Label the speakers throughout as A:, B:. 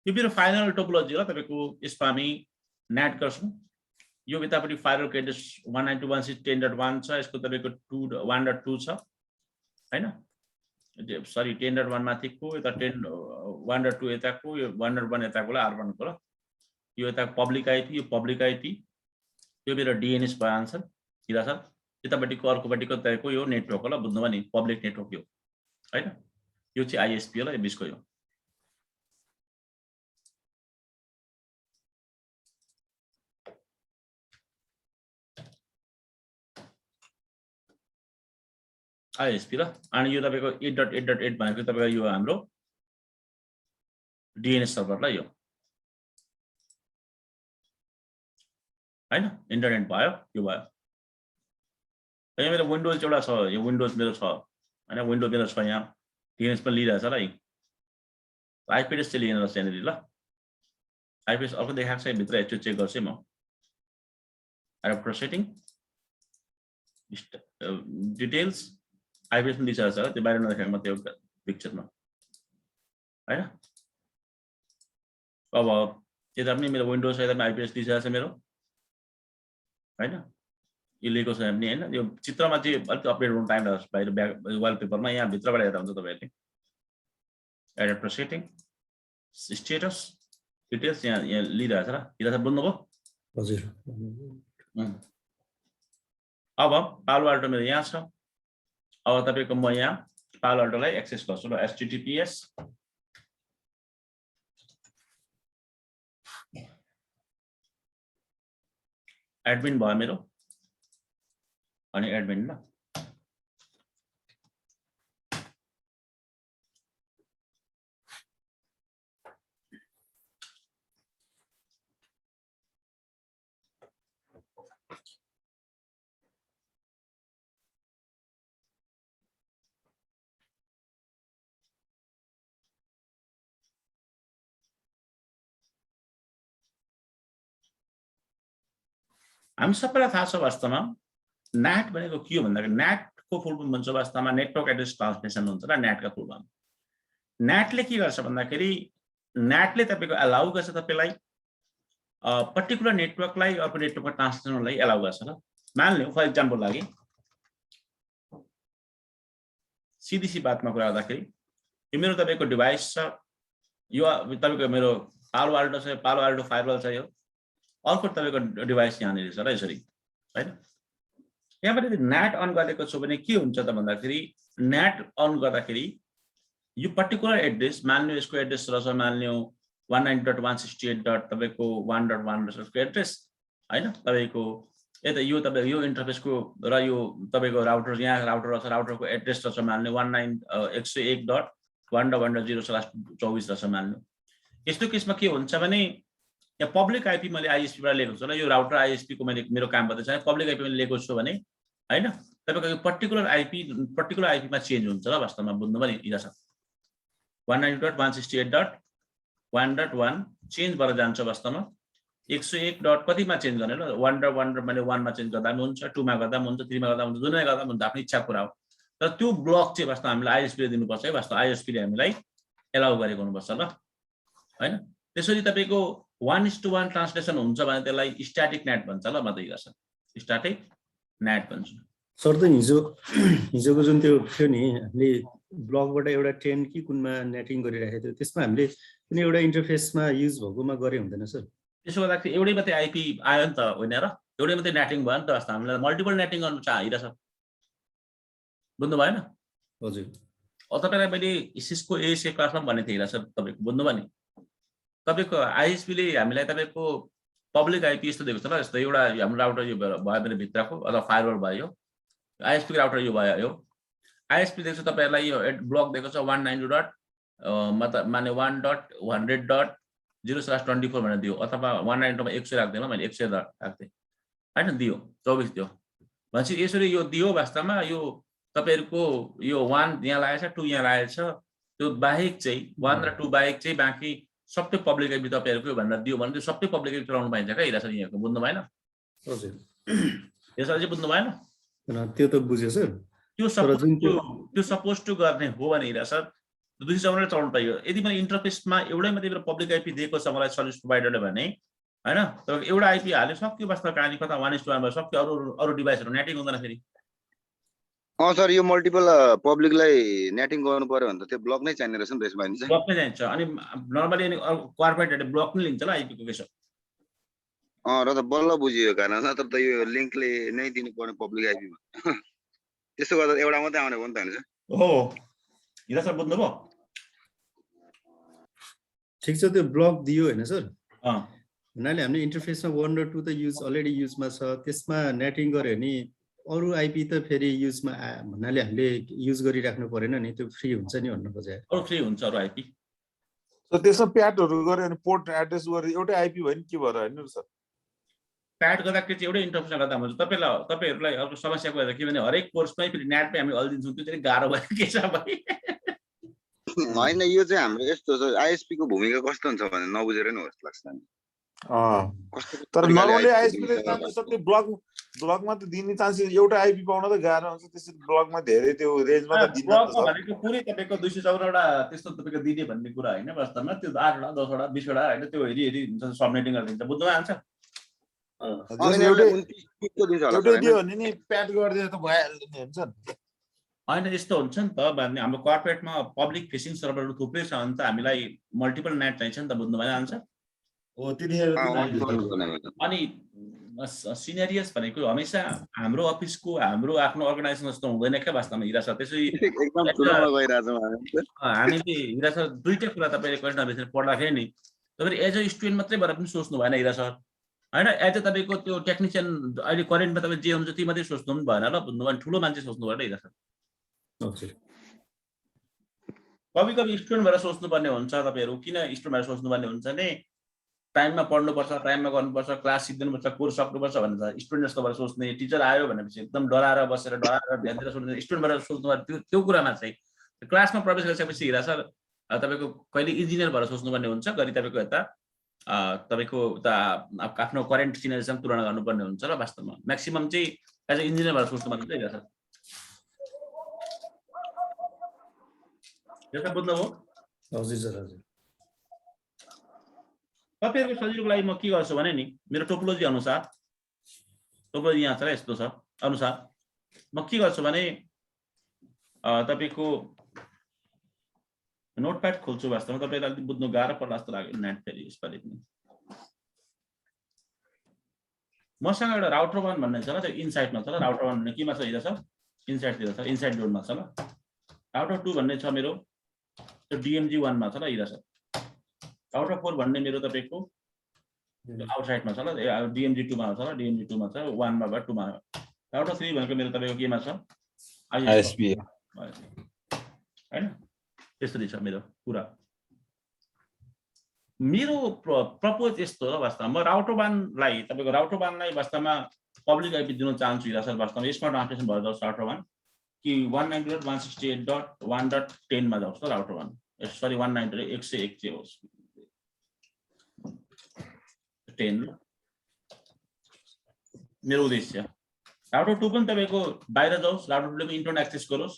A: यो मेरो final topology हो तपाईको यसमा हामी नेट गर्छौं यो भित्रपट्टि फाइलको एड्रेस 192.168.10.1 छ यसको तपाईको 1.2 छ हैन सरी 10.1 माथिको यता 1.2 यताको यो 1.1 यताकोलाई R1 को ल यो यता पब्लिक आईपी यो पब्लिक आईपी यो मेरो डीएनएस भयो आन्सर किरा छ यतापट्टिको अर्कोपट्टिको तपाईको यो नेटवर्क हो ल बुझ्नुभयो नि पब्लिक नेटवर्क यो हैन यो चाहिँ आईएसपी हो ल यो बिचको यो आईएसपी ल अनि यो तपाईको 8.8.8 भनेको तपाईको यो हाम्रो डीएनएस सर्भर ल यो हैन इन्टरनेट भयो यो भयो यो मेरो विन्डोज एउटा छ यो विन्डोज मेरो छ हैन विन्डो मेरो छ यहाँ डीएनएस पनि लिइरहेछ ल आईपी एड्रेस चाहिँ लिएन रहेछ यहाँनिर ल आईपी एड्रेस अर्को देखाएको छ भित्र एकचोटि चेक गर्छु म adapter setting details IP address पनि दिइरहेछ त्यो बाहिर नदेखाएको मात्रै एउटा पिक्चरमा हैन अब यता पनि मेरो विन्डोज छ यता पनि आईपी एड्रेस दिइरहेछ मेरो हैन यो लेखेको छ पनि हैन यो चित्रमा चाहिँ अलिक अपडेट गर्नु टाइम लाग्छ बाहिर वालपेपरमा यहाँ भित्रबाट हेर्दा हुन्छ तपाईहरुले एडप्टर सेटिङ स्टेटस डिटेल्स यहाँ लिइरहेछ र किन बुझ्नुभयो
B: हजुर
A: अब पालो अल्टो मेरो यहाँ छ अब तपाईको म यहाँ पालो अल्टोलाई एक्सेस गर्छु ल https एडमिन भयो मेरो अनि एडमिन ल हामी सबैलाई थाहा छ वास्तवमा नेट भनेको के हो भन्दाखेरि नेटको फुल फर्म भन्छ वास्तवमा नेटवर्क एड्रेस ट्रान्समिसन हुन्छ र नेटको फुल फर्म नेटले के गर्छ भन्दाखेरि नेटले तपाईको अलाउ गर्छ तपाईलाई पर्टिकुलर नेटवर्कलाई अर्को नेटवर्कमा ट्रान्समिसनलाई अलाउ गर्छ ल मान्लियौ फर एक्जाम्पल लागि सीधी बातमा कुरा गर्दाखेरि यो मेरो तपाईको डिभाइस छ यो तपाईको मेरो पालो अल्टो छ पालो अल्टो फायरवल छ यो अर्को तपाईको डिभाइस यहाँनिर छ र यसरी हैन यहाँबाट यदि नेट अन गरेको छु भने के हुन्छ त भन्दाखेरि नेट अन गर्दाखेरि यो पर्टिकुलर एड्रेस मान्नु यसको एड्रेस रहेछ मान्नु 192.168. तपाईको 1.1 को एड्रेस हैन तपाईको यता यो तपाईको यो इन्टरफेसको र यो तपाईको राउटर यहाँ राउटर रहेछ राउटरको एड्रेस रहेछ मान्नु 191.1.10/24 रहेछ मान्नु यस्तो केसमा के हुन्छ भने यहाँ पब्लिक आईपी मैले आईएसपी बाट लिएको छु र यो राउटर आईएसपी को मैले मेरो काम गर्दै छ पब्लिक आईपी मैले लिएको छु भने हैन तपाईको यो पर्टिकुलर आईपी मा चेन्ज हुन्छ र वास्तवमा बुझ्नु पनि इजा छ 192.168.1.1 चेन्ज भएर जान्छ वास्तवमा 101. कतिमा चेन्ज गर्ने ल 1.1 मैले 1 मा चेन्ज गर्दा पनि हुन्छ 2 मा गर्दा पनि हुन्छ 3 मा गर्दा पनि हुन्छ जुनै गर्दा पनि हुन्छ आफ्नो इच्छा कुरा हो तर त्यो ब्लक चाहिँ वास्तवमा हामीलाई आईएसपी ले दिनुपर्छ है वास्तवमा आईएसपी ले हामीलाई एलाउ गरेको हुनुपर्छ ल हैन त्यसरी तपाईको 1:1 ट्रान्सलेसन हुन्छ भने त्यसलाई स्ट्याटिक नेट भन्छ ल मात्रै गर्छ स्ट्याटिक नेट भन्छ
B: सर त हिजोको जुन त्यो थियो नि हामीले ब्लगबाट एउटा 10 कि कुनमा नेटिङ गरिराखेको थियो त्यसमा हामीले कुनै एउटा इन्टरफेसमा युज भएकोमा गरे हुँदैन सर
A: त्यसो गर्दाखेरि एउटै मात्रै आईपी आयो नि त होइन र एउटै मात्रै नेटिङ भयो नि त वास्तवमा हामीलाई मल्टिपल नेटिङ गर्नु चाहिरहेछ बुझ्नु भएन
B: हजुर
A: तपाईलाई मैले सिस्को एएसए क्लासमा भनेको थिएँ सर तपाईको बुझ्नु भयो नि तपाईको आईएसपी ले हामीलाई तपाईको पब्लिक आईपी यस्तो दिएको छ ल जस्तो एउटा हाम्रो राउटर यो भयो भने भित्रको अथवा फायरवल भयो आईएसपी राउटर यो भयो यो आईएसपी दिएको छ तपाईहरुलाई यो ब्लक दिएको छ 192. मतलब माने 1.100.0/24 भनेर दियो अथवा 192 मा 100 राख्दैन मैले 100 राख्थे हैन दियो 24 दियो भनेपछि यसरी यो दियो वास्तवमा यो तपाईहरुको यो 1 यहाँ लागेछ 2 यहाँ लागेछ त्यो बाहेक चाहिँ 1 र 2 बाहेक चाहिँ बाँकी सबै पब्लिक आईपी तपाईहरुको भनेर दियो भने त्यो सबै पब्लिक आईपी चलाउनु पाइन्छ के इरासरी यहाँको बुझ्नु भएन
B: हजुर
A: यसरी चाहिँ बुझ्नु भएन
B: त्यो त बुझ्यो सर
A: त्यो सपोज टु गर्ने हो भने इरासर 254 चलाउनु पाइयो। यदि मैले इन्टरफेसमा एउटै मात्रै पब्लिक आइपी दिएको छ मलाई सर्भिस प्रोभाइडरले भने हैन, तपाईको एउटा आइपी हाल्यो सक्यो वास्तव कहानी कथा 1:1 भयो सक्यो। अरु डिभाइसहरु नेटिङ हुँदैन फेरि।
C: सर यो मल्टिपल पब्लिकलाई नेटिङ गर्नु पर्यो भने त त्यो ब्लक नै चाहिने रहेछ नि त्यसमा नि चाहिँ।
A: ब्लक नै चाहिन्छ। अनि नर्मली अनि कर्पोरेटहरुले ब्लक नै लिन्छ ल आइपी को केस।
C: र त बल्ल बुझियो कारण नत्र त यो लिंकले नै दिनु पर्ने पब्लिक आइपी त्यसो गर्दा एउटा मात्रै आउने हो नि त हैन सर।
A: हो हिरा सर बुझ्नुभयो?
B: ठिक छ, त्यो ब्लक दियो हैन सर।
A: हुनाले
B: हामीले इन्टरफेसमा 1 र 2 त अलरेडी युजमा छ, त्यसमा नेटिङ गर्यो भने अरु आइपी त फेरि युजमा भन्नाले हामीले युज गरिराख्नु परेन नि, त्यो फ्री हुन्छ नि भन्नु खोजे।
A: अरु फ्री हुन्छ अरु आइपी।
D: सो त्यसमा प्याडहरु गर्यो भने पोर्ट एड्रेस गरे एउटै आइपी भयो नि के भएर हैन र सर?
A: प्याड गर्दाखेरि चाहिँ एउटै इन्टरफेसमा गर्दा हुन्छ। तपाईहरुलाई अर्को समस्या को के भने हरेक कोर्समै फेरि नेटमै हामी अल्दिन्छौँ, त्यो चाहिँ गाह्रो भयो के छ भाइ।
C: हैन यो चाहिँ हाम्रो यस्तो छ, आईएसपी को भूमिका कस्तो हुन्छ भने नबुझेर नै हो जस्तो लाग्छ नि।
D: तर नर्मली आईएसपी ले चान्सेस त्यो ब्लकमा त दिने चान्सेस एउटा आइपी पाउन त गाह्रो हुन्छ, त्यसरी ब्लकमा धेरै त्यो रेन्जमा त दिन्न
A: ब्लकमा भनेको पुरै तपाईको 254 वटा त्यस्तो तपाईको दिने भन्ने कुरा हैन वास्तवमा। त्यो 8 वटा 10 वटा 20 वटा हैन, त्यो हेरी हुन्छ सबनेटिङ गरिदिन्छ। बुझ्नु आउँछ?
D: एउटै दियो भने नि प्याड गर्दिए त भइहाल्यो नि हुन्छ नि।
A: हैन यस्तो हुन्छ नि त भन्ने हाम्रो कर्पोरेटमा पब्लिक फेसिङ सर्भरहरु थुप्रै छ भने त हामीलाई मल्टिपल नेट चाहिन्छ नि त। बुझ्नु भएन आन्सर?
D: हो तिनीहरु
A: अनि सिनेरियस भनेको हमेशा हाम्रो अफिसको हाम्रो आफ्नो अर्गनाइजेसन जस्तो हुँदैन के वास्तवमा हिरा सर। त्यसै
C: एकदम ठुलोमा गइराछौँ
A: हामीले हिरा सर दुईटै कुरा तपाईले क्वेशन बेसिस पढ्दाखेरि नि तपाईले एज अ स्टुडेन्ट मात्रै भएर पनि सोच्नु भएन हिरा सर हैन। एज अ तपाईको त्यो टेक्निशियन अहिले करेन्टमा तपाई जे हुन्छ त्यही मात्रै सोच्नु पनि भएन ल। बुझ्नु भयो? ठुलो मान्छे सोच्नु भएन हिरा सर। कभी स्टुडेन्ट भएर सोच्नु पर्ने हुन्छ। तपाईहरु किन स्टुडेन्ट भएर सोच्नु पर्ने हुन्छ भने टाइममा पढ्नुपर्छ, टाइममा गर्नुपर्छ, क्लास सिक्नुपर्छ, कोर्स सक्नुपर्छ भनेर स्टुडेन्ट जस्तो भएर सोच्ने। टिचर आयो भनेपछि एकदम डराएर बसेर डराएर ध्यान दिएर सोच्ने स्टुडेन्ट भएर सोच्नु पर्यो। त्यो कुरामा चाहिँ क्लासमा प्रवेश गरिसकेपछि हिरा सर तपाईको कहिले इन्जिनियर भएर सोच्नुपर्ने हुन्छ। गरी तपाईको यता तपाईको उता आफ्नो करेन्ट सिनेरियोसँग तुलना गर्नुपर्ने हुन्छ र वास्तवमा म्याक्सिमम चाहिँ एज अ इन्जिनियर भएर सोच्नुपर्ने हुन्छ हिरा सर। यसो बुझ्नुभयो?
B: हजुर सर हजुर।
A: तपाईहरुको सजिलोको लागि म के गर्छु भने नि मेरो टोपोलोजी अनुसार, टोपोलोजी यहाँ छ यस्तो छ अनुसार म के गर्छु भने तपाईको नोटप्याड खोल्छु। वास्तवमा तपाईलाई अलि बुझ्नु गाह्रो पर्ला जस्तो लाग्यो नेट फेरि यसपालि पनि। मसँग एउटा राउटर 1 भन्ने छ ल, त्यो इनसाइडमा छ ल। राउटर 1 भन्ने केमा छ हिरा छ? इनसाइडतिर छ, इनसाइड जोनमा छ ल। राउटर 2 भन्ने छ मेरो त्यो DMG 1 मा छ ल हिरा सर। राउटर 4 भन्ने मेरो तपाईको आउटसाइडमा छ ल, DMG 2 मा छ ल। DMG 2 मा छ, 1 मा भयो 2 मा। राउटर 3 भनेको मेरो तपाईको केमा छ?
D: आईएसपी
A: हैन। त्यसरी छ मेरो कुरा। मेरो प्रपोज यस्तो हो वास्तवमा म राउटर 1 लाई तपाईको राउटर 1 लाई वास्तवमा पब्लिक आइपी दिन चाहन्छु हिरा सर। वास्तवमा यसमा ट्रान्सलेसन भएर जाओस् राउटर 1 कि 192.168.1.10 मा जाओस् त राउटर 1। सरी 192.101 चाहिँ होस् 10 मेरो उद्देश्य। राउटर 2 पनि तपाईको बाहिर जाओस्, राउटर 2 ले पनि इन्टरनेट एक्सेस गरोस्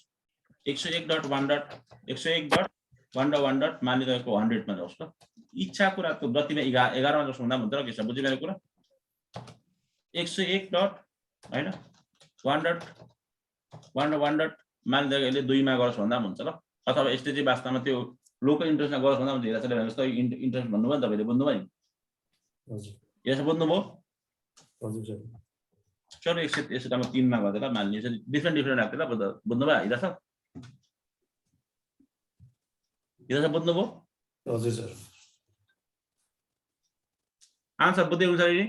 A: 101.1.1.1. मानि तपाईको 100 मा जाओस् त। इच्छा कुरा त गतिमा 11 मा जाओस् भन्दा हुन्छ र के छ? बुझ्यो मेरो कुरा? 101. हैन 1.1. मानि तपाईको यसले 2 मा गरोस् भन्दा पनि हुन्छ ल। अथवा यसले चाहिँ वास्तवमा त्यो लोकल इन्टरेस्टमा गरोस् भन्दा हुन्छ। हिरा सरले भने जस्तो इन्टरेस्ट भन्नुभयो नि तपाईले। बुझ्नुभयो नि?
B: हजुर
A: यसो बुझ्नुभयो?
B: हजुर सर।
A: चलो यसो त म 3 मा गर्दै ल। मान्ने यसरी डिफरेन्ट राख्दै ल। बुझ्नुभयो हिरा सर? हिरा सर बुझ्नुभयो?
B: हजुर सर।
A: आन्सर बुझ्दै हुन्छ नि?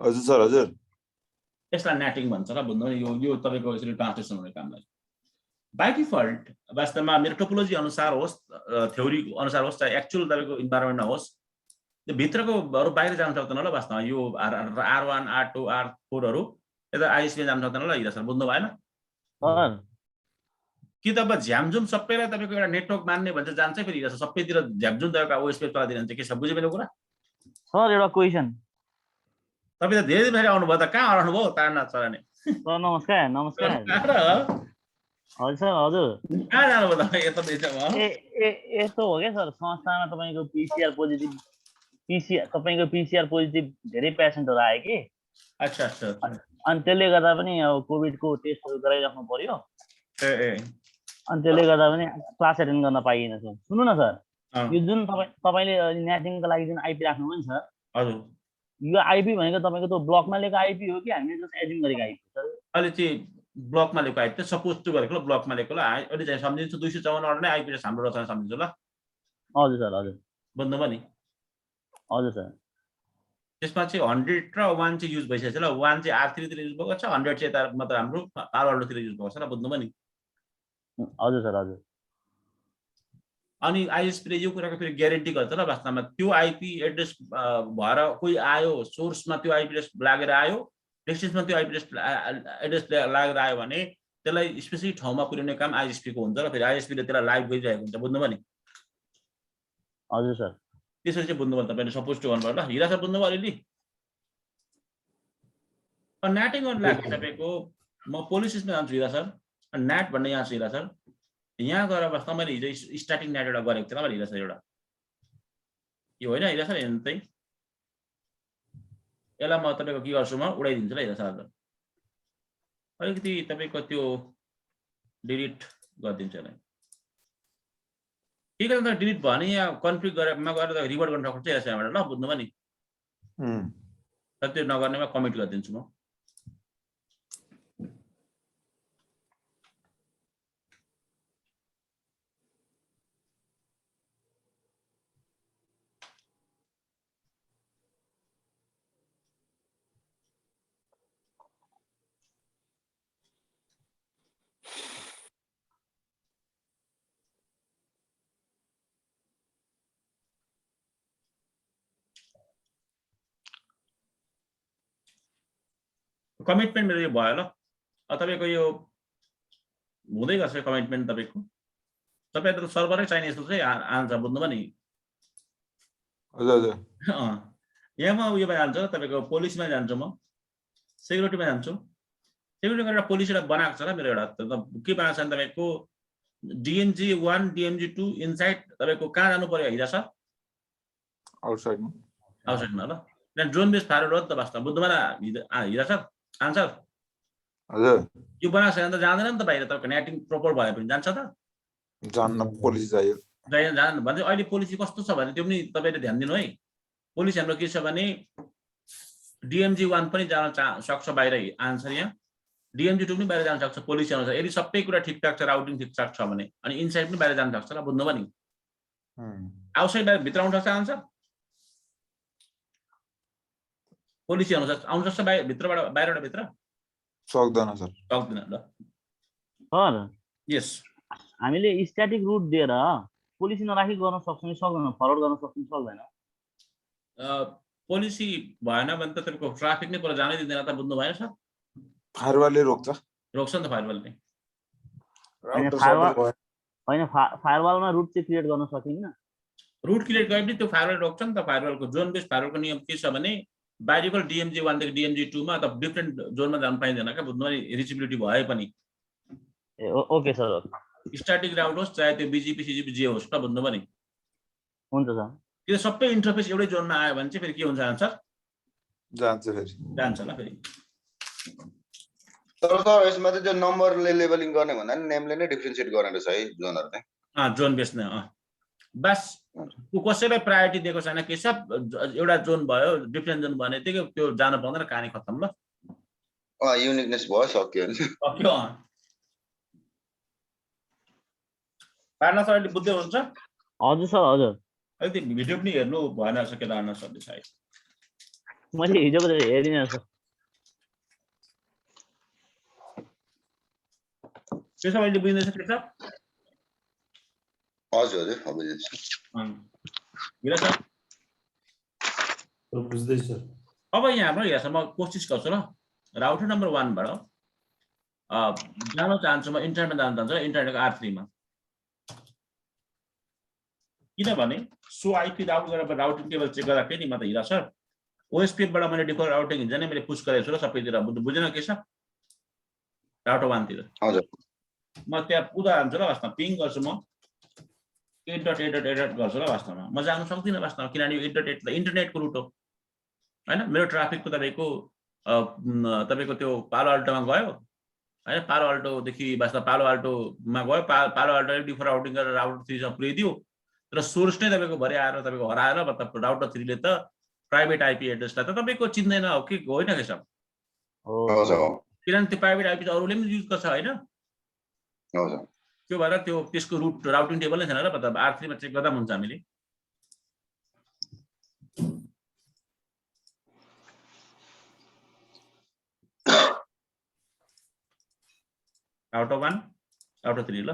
D: हजुर सर हजुर।
A: यसलाई नेटिङ भन्छ ल। बुझ्नुभयो? यो तपाईको यसरी ट्रान्सलेसन हुने कामलाई बाइ डिफल्ट वास्तवमा मेरो टोपोलोजी अनुसार होस्, थ्योरी अनुसार होस्, चाहे एक्चुअल तपाईको इन्भाइरोमेन्टमा होस्, त्यो भित्रको अरु बाहिर जान सक्दैन ल। वास्तवमा यो R1 R2 R4 हरु यता आईएसपी जान सक्दैन ल हिरा सर। बुझ्नु भएन? कि त अब झ्यामझुम सबैलाई तपाईको एउटा नेटवर्क मान्ने भन्छ जान्छ फेरि हिरा सर। सबैतिर झ्यामझुम तपाईको ओएसपी चलाइदिनु हुन्छ के छ? बुझ्यो मेरो कुरा?
E: सर एउटा क्वेशन।
A: तपाई त धेरै दिन फेरि आउनु भयो त कहाँ हराउनु भयो तारनाथ चलाउने?
E: सर नमस्कार। नमस्कार। हजुर सर हजुर
A: कहाँ जानु पर्दा यता देशमा
E: यस्तो हो क्या सर संस्थामा तपाईँको पिसिआर पोजिटिभ धेरै पेसेन्टहरू आयो कि
A: अच्छा अच्छा
E: अनि त्यसले गर्दा पनि अब कोभिडको टेस्टहरू गराइराख्नु पर्यो
A: ए
E: अनि त्यसले गर्दा पनि क्लास एटेन्ड गर्न पाइएन सर सुन्नु न सर यो जुन तपाईँले नेटिङको लागि जुन आइपी राख्नुभयो नि सर
A: हजुर
E: यो आइपी भनेको तपाईँको त्यो ब्लकमा लिएको आइपी हो कि हामीले जस्ट एज्युम गरेको आइपी सर
A: अहिले चाहिँ ब्लकमा लिएको आइपी त सपोज टु गरेको ब्लकमा लिएको ल अहिले चाहिँ सम्झिन्छु 254 नै आइपी हाम्रो रहेछ सम्झिन्छु ल
E: हजुर सर हजुर
A: बुझ्नुभयो नि
E: हजुर सर
A: त्यसमा चाहिँ 100 र 1 चाहिँ युज भइसकेको छ ल 1 चाहिँ R3 तिर युज भएको छ 100 चाहिँ यता मतलब हाम्रो पालोआल्टोतिर युज भएको छ ल बुझ्नुभयो नि
E: हजुर सर हजुर
A: अनि आइएसपीले यो कुराको फेरि ग्यारेन्टी गर्छ ल वास्तवमा त्यो आइपी एड्रेस भएर कोही आयो सोर्समा त्यो आइपी एड्रेस लागेर आयो डेस्टिनेसनमा त्यो आइपी एड्रेस लागेर आयो भने त्यसलाई स्पेसिफिक ठाउँमा पुर्याउने काम आइएसपीको हुन्छ र फेरि आइएसपीले त्यसलाई लाइभ गरिरहेको हुन्छ बुझ्नुभयो नि
E: हजुर सर
A: त्यसरी चाहिँ बुझ्नुभयो तपाईँले सपोज टु गर्नुभयो ल हिरा सर बुझ्नुभयो अलिअलि न्याटिङ गर्नु लाग्यो तपाईँको म पोलिसिसमा जान्छु हिरा सर न्याट भन्ने यहाँ छ हिरा सर यहाँ गएर बस्दा मैले हिजो स्टार्टिङ न्याट एउटा गरेको थिएँ ल मैले हिरा सर एउटा यो होइन हिरा सर हेर्नु चाहिँ यसलाई म तपाईँको के गर्छु म उडाइदिन्छु ल हिरा सर अलिकति तपाईँको त्यो डिलिट गरिदिन्छु यसलाई के गर्दा डिलिट भयो भने यहाँ कन्फ्लिक्ट गरेरमा गएर रिभर्ट गर्न सक्छु यहाँबाट ल बुझ्नुभयो नि तर त्यो नगर्नेमा कमिट गरिदिन्छु म कमिटमेन्ट मेरो यो भयो ल तपाईँको यो हुँदै गर्छ कमिटमेन्ट तपाईँको तपाईँ त सर्भरै चाहिने जस्तो चाहिँ आन्छ बुझ्नुभयो नि यहाँ म उयोमा जान्छु तपाईँको पोलिसीमा जान्छु म सेक्युरिटीमा जान्छु सेक्युरिटीमा एउटा पोलिसी एउटा बनाएको छ ल मेरो एउटा के बनाएको छ भने तपाईँको DMG 1 DMG 2 इनसाइड तपाईँको कहाँ जानु पर्यो हिरा सर आउटसाइडमा ल त्यहाँ ड्रोन बेस फायर हो त वास्तव बुझ्नुभयो हिरा सर आन्सर
D: हजुर
A: यो बनाएको छैन त जाँदैन नि त बाहिर तपाईँको नेटिङ प्रपर भए पनि जान्छ त
D: जान्न पोलिसी चाहियो
A: जान भने अहिले पोलिसी कस्तो छ भने त्यो पनि तपाईँले ध्यान दिनु है पोलिसी हाम्रो के छ भने DMG 1 पनि जान सक्छ बाहिर आन्सर यहाँ DMG 2 पनि बाहिर जान सक्छ पोलिसी अनुसार यदि सबै कुरा ठिकठाक छ राउटिङ ठिकठाक छ भने अनि इनसाइड पनि बाहिर जान सक्छ ल बुझ्नुभयो नि आउटसाइड बाहिर भित्र आउन सक्छ आन्सर पोलिसी अनुसार आउन सक्छ बाहिर भित्रबाट बाहिरबाट भित्र
D: सक्दैन सर
A: सक्दैन ल
E: सर
A: यस
E: हामीले स्ट्याटिक रुट दिएर पोलिसी नराखी गर्न सक्छौँ सक्दैन फरवर्ड गर्न सक्छौँ सक्दैन
A: पोलिसी भएन भने त तपाईँको ट्राफिक नै पर जानै दिँदैन त बुझ्नु भएन सर
D: फायरवालले रोक्छ
A: नि त फायरवालले
E: होइन फायरवालमा रुट चाहिँ क्रिएट गर्न सकिन्न
A: रुट क्रिएट गरेपछि त्यो फायरवाल रोक्छ नि त फायरवालको जोन बेस फायरवालको नियम के छ भने बाहिरको DMG 1 देखि DMG 2 मा त डिफरेन्ट जोनमा जान पाइँदैन क्या बुझ्नु रिचिबिलिटी भए पनि
E: ओके सर
A: स्ट्याटिक राउट होस् चाहे त्यो BGP CGP जे होस् त बुझ्नुभयो नि
E: हुन्छ सर
A: त्यो सबै इन्टरफेस एउटै जोनमा आयो भने चाहिँ फेरि के हुन्छ आन्सर
D: जान्छ फेरि
A: जान्छ ल फेरि
C: तर त यसमा चाहिँ त्यो नम्बरले लेभलिङ गर्ने भन्दा नि नेमले नै डिफरेन्सिएट गर्ने रहेछ है जोनहरु चाहिँ
A: जोन बेस नै बस कसैलाई प्रायोरिटी दिएको छैन के छ एउटा जोन भयो डिफरेन्ट जोन भने त्यो जान पाउँदैन कहानी खत्तम ल
C: युनिकनेस भयो सक्यो
A: सक्यो पार्न सर अहिले बुझ्दै हुन्छ
E: हजुर सर हजुर
A: अहिले भिडियो पनि हेर्नु भएन रहेछ केदारनाथ सरले सायद
E: मैले हिजोको हेरिनँ सर
A: त्यसो अहिले बुझ्दैछ के छ
C: हजुर हजुर बुझ्दैछ
B: बुझ्दैछ
A: अब यहाँ हाम्रो हेर्छ म कोसिस गर्छु ल राउटर नम्बर 1 बाट जान चाहन्छु म इन्टरनेटमा जान चाहन्छु इन्टरनेटको R3 मा किनभने सो आइपी राउट गरेर राउटिङ टेबल चेक गर्दा फेरि म त हिरा सर OSPF बाट मैले डिफल्ट राउटिङ हिजो नै मैले पुश गरेको छु र सबैतिर बुझेन के छ राउटर 1 तिर
C: हजुर
A: म त्यहाँ पुरा हान्छु ल वास्तवमा पिङ गर्छु म 8.8.8 गर्छु ल वास्तवमा म जानु सक्दिनँ वास्तवमा किनभने 8.8 त इन्टरनेटको रुट हो हैन मेरो ट्राफिकको तपाईँको त्यो पालो अल्टोमा गयो हैन पालो अल्टोदेखि वास्तव पालो अल्टोमा गयो पालो अल्टोले डिफर राउटिङ गरेर राउटर 3 सँग पुर्याइदियो र सोर्स नै तपाईँको भरे आएर तपाईँको हराएर मतलब राउटर 3 ले त प्राइभेट आइपी एड्रेसलाई त तपाईँको चिन्दैन हो कि होइन के सब किनभने त्यो प्राइभेट आइपी अरूले पनि युज गर्छ होइन त्यो भएर त्यसको रुट राउटिङ टेबल नै छैन र मतलब R3 मा चेक गर्दा हुन्छ हामीले राउटर 1 राउटर 3 ल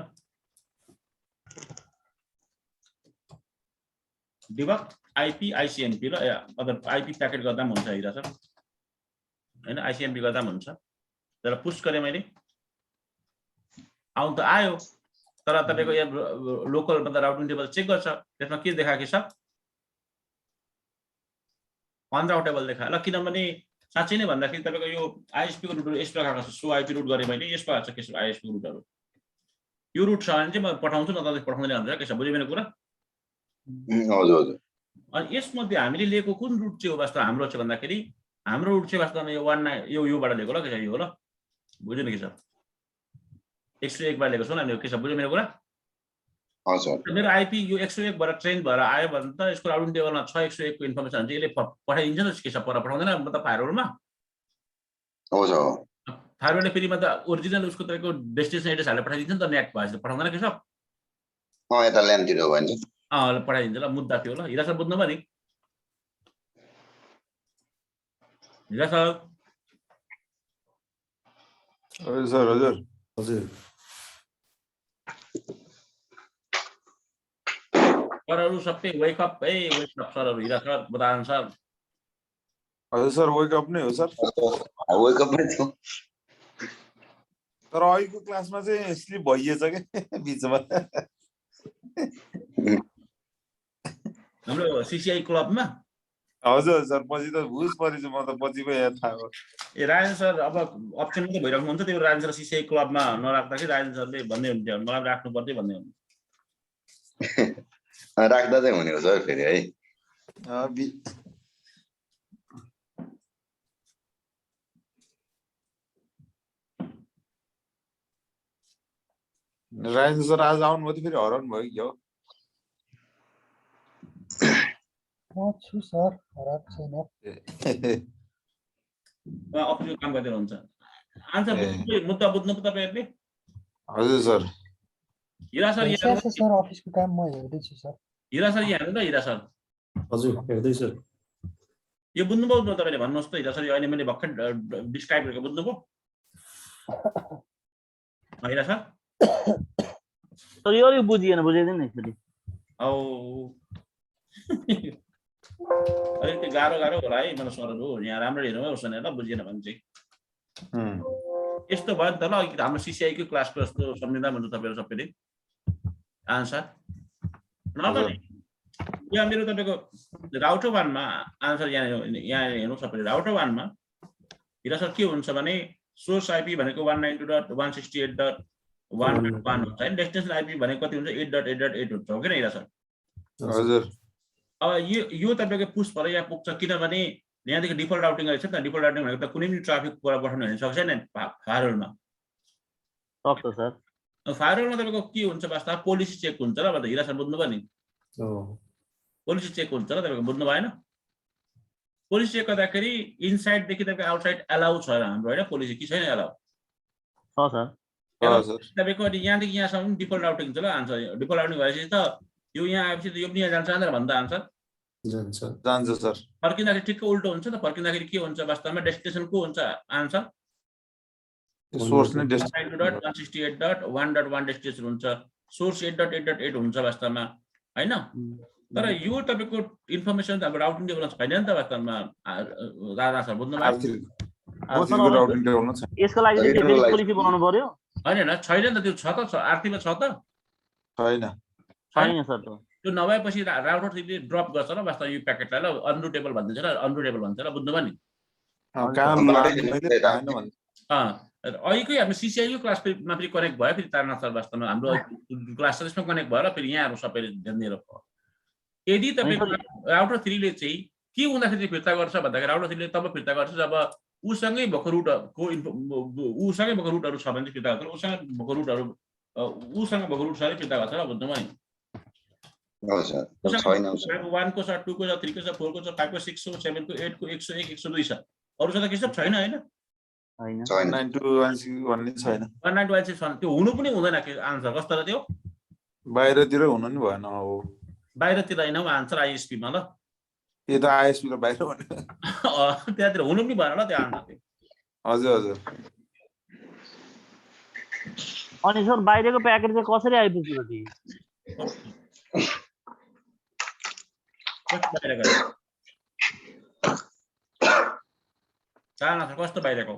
A: डिबग आइपी आइसीएमपी ल मतलब आइपी प्याकेट गर्दा पनि हुन्छ हिरा सर हैन आइसीएमपी गर्दा पनि हुन्छ तर पुश गरे मैले आउन त आयो तर तपाईको यहाँ लोकल मतलब राउटिङ टेबल चेक गर्छ त्यसमा के देखाएको छ अनराउटेबल देखा ल किनभने साच्चै नै भन्दाखेरि तपाईको यो आईएसपी को रुट यस प्रकारको छ सो आईपी रुट गरे मैले यस प्रकार छ के छ आईएसपी को रुटहरु यो रुट छ भने चाहिँ म पठाउँछु न त पठाउँदैन हुन्छ के छ बुझ्यो मेरो कुरा
C: हजुर हजुर
A: अनि यसमध्ये हामीले लिएको कुन रुट चाहिँ हो वास्तव हाम्रो छ भन्दाखेरि हाम्रो रुट चाहिँ वास्तवमा यो 19 योबाट लिएको ल के छ यो हो ल बुझ्यो नि के छ 101 बाट लिएको छ न के छ बुझ्यो मेरो कुरा
C: हजुर
A: मेरो आईपी यो 101 बाट ट्रेन भएर आयो भने त यसको राउटिङ टेबलमा 601 को इन्फर्मेसन हुन्छ यसले पठाइदिन्छ नि के छ पर पठाउँदैन मतलब फायरवलमा
C: हजुर
A: फायरवलले फेरि मतलब ओरिजिनल उसको तपाईको डेस्टिनेसन एड्रेस हालेर पठाइदिन्छ नि त नेट भएछ पठाउँदैन के छ
C: यता ल्यान दिनु भन्छ
A: पठाइदिन्छ ल मुद्दा थियो ल हिरा सर बुझ्नु भयो नि हिरा सर
D: हजुर हजुर
B: हजुर
A: सरहरु सबै वेक अप सरहरु हिरा सर बताउनु सर
D: हजुर सर वेक अप नै हो सर
C: वेक अप नै थियो
D: तर अहिलेको क्लासमा चाहिँ स्लिप भइएछ के बीचमा
A: हाम्रो सीसीआई क्लबमा
D: हजुर सर पछि त भुज परेछ म त पछि पो याद थाहा
A: ए राजेन सर अब अप्सन मात्रै भइराख्नु हुन्छ त्यो राजेन सर सीसीआई क्लबमा नराख्दाखेरि राजेन सरले भन्दै हुन्थ्यो मलाई राख्नु पर्दै भन्दै हुन्थ्यो
C: राख्दा चाहिँ हुने हो सर फेरि है
D: राजेन्द्र सर आज आउनुभयो त फेरि हराउनु भयो कि हो
F: म छु सर हराएको छैन
A: अफिसको काम गर्दै हुन्छ आन्सर मुद्दा बुझ्नु पो तपाईहरुले
D: हजुर सर
A: हिरा सर यहाँ
F: सर अफिसको काम म हेर्दै छु सर
A: हिरा सर यहाँ हेर्नु त हिरा सर
B: हजुर हेर्दै सर
A: यो बुझ्नुभयो न तपाईले भन्नुहोस् त हिरा सर यो अहिले मैले भर्खर डिस्क्राइब गरेको बुझ्नुभयो हिरा सर
E: तर यो बुझिएन बुझाइदिनु नि एकचोटि
A: औ अरे त्यो गाह्रो होला है मलाई सरहरु यहाँ राम्रो हेर्नु है उसले ल बुझिएन भने चाहिँ यस्तो भयो नि त ल हाम्रो सीसीआई को क्लासको जस्तो सम्झिँदा हुन्छ तपाईहरु सबैले आन्सर नभए यहाँ मेरो तपाईको राउटर 1 मा आन्सर यहाँ हेर्नु सबैले राउटर 1 मा हिरा सर के हुन्छ भने सोर्स आईपी भनेको 192.168.1.1 हुन्छ हैन डेस्टिनेसन आईपी भनेको कति हुन्छ 8.8.8 हुन्छ हो किन हिरा सर
D: हजुर
A: अब यो तपाईको पुश भएर यहाँ पुग्छ किनभने यहाँदेखि डिफल्ट राउटिङ रहेछ नि त डिफल्ट राउटिङ भनेको त कुनै पनि ट्राफिक पर पठाउन हुन सक्छ नि फायरवलमा
E: सक्छ सर
A: फायरवलमा तपाईको के हुन्छ वास्तवमा पोलिसी चेक हुन्छ र अब हिरा सर बुझ्नु भयो नि पोलिसी चेक हुन्छ र तपाईको बुझ्नु भएन पोलिसी चेक गर्दाखेरि इनसाइड देखि तपाईको आउटसाइड अलाउ छ हाम्रो हैन पोलिसी कि छैन अलाउ
E: छ सर
A: तपाईको यहाँदेखि यहाँसम्म डिफल्ट राउटिङ छ ल आन्सर डिफल्ट राउटिङ भएपछि त यो यहाँ आएपछि त यो पनि यहाँ जान्छ भनेर भन्दा आन्सर
D: जान्छ सर
A: फर्किँदाखेरि ठिक्क उल्टो हुन्छ त फर्किँदाखेरि के हुन्छ वास्तवमा डेस्टिनेसन को हुन्छ आन्सर
D: सोर्स नै
A: 168.1.1 डेस्टिनेसन हुन्छ सोर्स 8.8.8 हुन्छ वास्तवमा हैन तर यो तपाईको इन्फर्मेसन त हाम्रो राउटिङ टेबलमा छैन नि त वास्तवमा राजा सर बुझ्नु
D: राउटिङ
E: यसको लागि पोलिसी बनाउनु पर्यो
A: हैन छैन नि त त्यो छ त आरटीमा छ त
E: छैन सर
A: त्यो नभएपछि राउटर तिमीले ड्रप गर्छ ल वास्तव यो प्याकेटलाई ल अनरुटेबल भनिदिन्छ ल अनरुटेबल भन्छ ल बुझ्नु भयो नि अहिलेकै हाम्रो सिसिआईको क्लासमा फेरि कनेक्ट भयो फेरि तारनाथ सर वास्तवमा हाम्रो क्लास छ त्यसमा कनेक्ट भएर फेरि यहाँहरू सबैले ध्यान दिएर यदि तपाईँको राउटर 3 ले चाहिँ के हुँदाखेरि फिर्ता गर्छ भन्दाखेरि राउटर 3 ले तब फिर्ता गर्छ जब उसँगै भएको रुटको उसँगै भएको रुटहरू छ भने फिर्ता गर्छ उसँग भएको रुटहरू उसँग भएको रुटसरी फिर्ता गर्छ ल बुझ्नु भयो नि 1 को छ 2 को छ 3 को छ 4 को छ 5 को 6 को 7 को 8 को 101 102 छ अरु त के सब छैन हैन
E: हैन
D: 19216 भन्ने छैन
A: 19216 त्यो हुनु पनि हुँदैन के आन्सर कस्तो र त्यो
D: बाहिरतिर हुनु नि भएन हो
A: बाहिरतिर हैन आन्सर आईएसपी मा ल
D: यो त आईएसपी त बाहिर भने
A: त्यहाँतिर हुनु पनि भएन ल त्यो आन्सर
D: हजुर हजुर
E: अनि सर बाहिरको प्याकेज चाहिँ कसरी आइपुग्छ त ती
A: कस्तो बाहिरको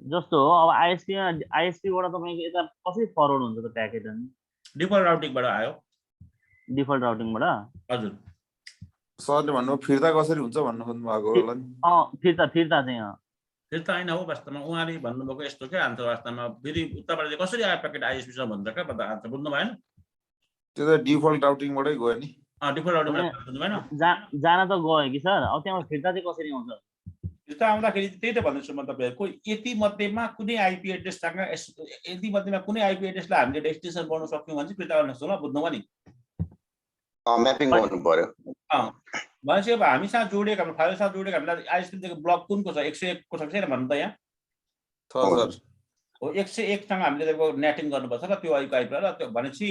E: जस्तो हो अब आईएसपी बाट तपाईको यता कसरी फरवर्ड हुन्छ त प्याकेज अनि
A: डिफल्ट राउटिङबाट आयो
E: डिफल्ट राउटिङबाट
A: हजुर
D: सरले भन्नु फिर्ता कसरी हुन्छ भन्नु खोज्नु भएको होला नि
E: फिर्ता चाहिँ
A: फिर्ता हैन हो वास्तवमा उहाँले भन्नुभएको यस्तो के आन्सर वास्तवमा फेरि उताबाट चाहिँ कसरी आयो प्याकेट आईएसपी सँग भन्छ का पता आन्सर बुझ्नु भएन
D: त्यो त डिफल्ट राउटिङबाटै गयो नि
A: डिफल्ट राउटिङबाट बुझ्नु भएन
E: जान त गयो कि सर अब त्यहाँ फिर्ता चाहिँ कसरी आउँछ
A: फिर्ता आउँदाखेरि त्यही त भन्दैछु म तपाईहरुको यति मध्येमा कुनै आईपी एड्रेससँग यति मध्येमा कुनै आईपी एड्रेसलाई हामीले डेस्टिनेसन बनाउन सक्यौं भने चाहिँ फिर्ता गर्न सक्छौं ल बुझ्नु भयो नि
C: म्यापिङ गर्नु पर्यो
A: भनेपछि अब हामीसँग जोडिएको हाम्रो फाइलसँग जोडिएको हामीलाई आईएसपीको ब्लक कुनको छ 101 को छ कि छैन भन्नु त यहाँ हो 101 सँग हामीले त्यसको नेटिङ गर्नुपर्छ र त्यो आईपी र त्यो भनेपछि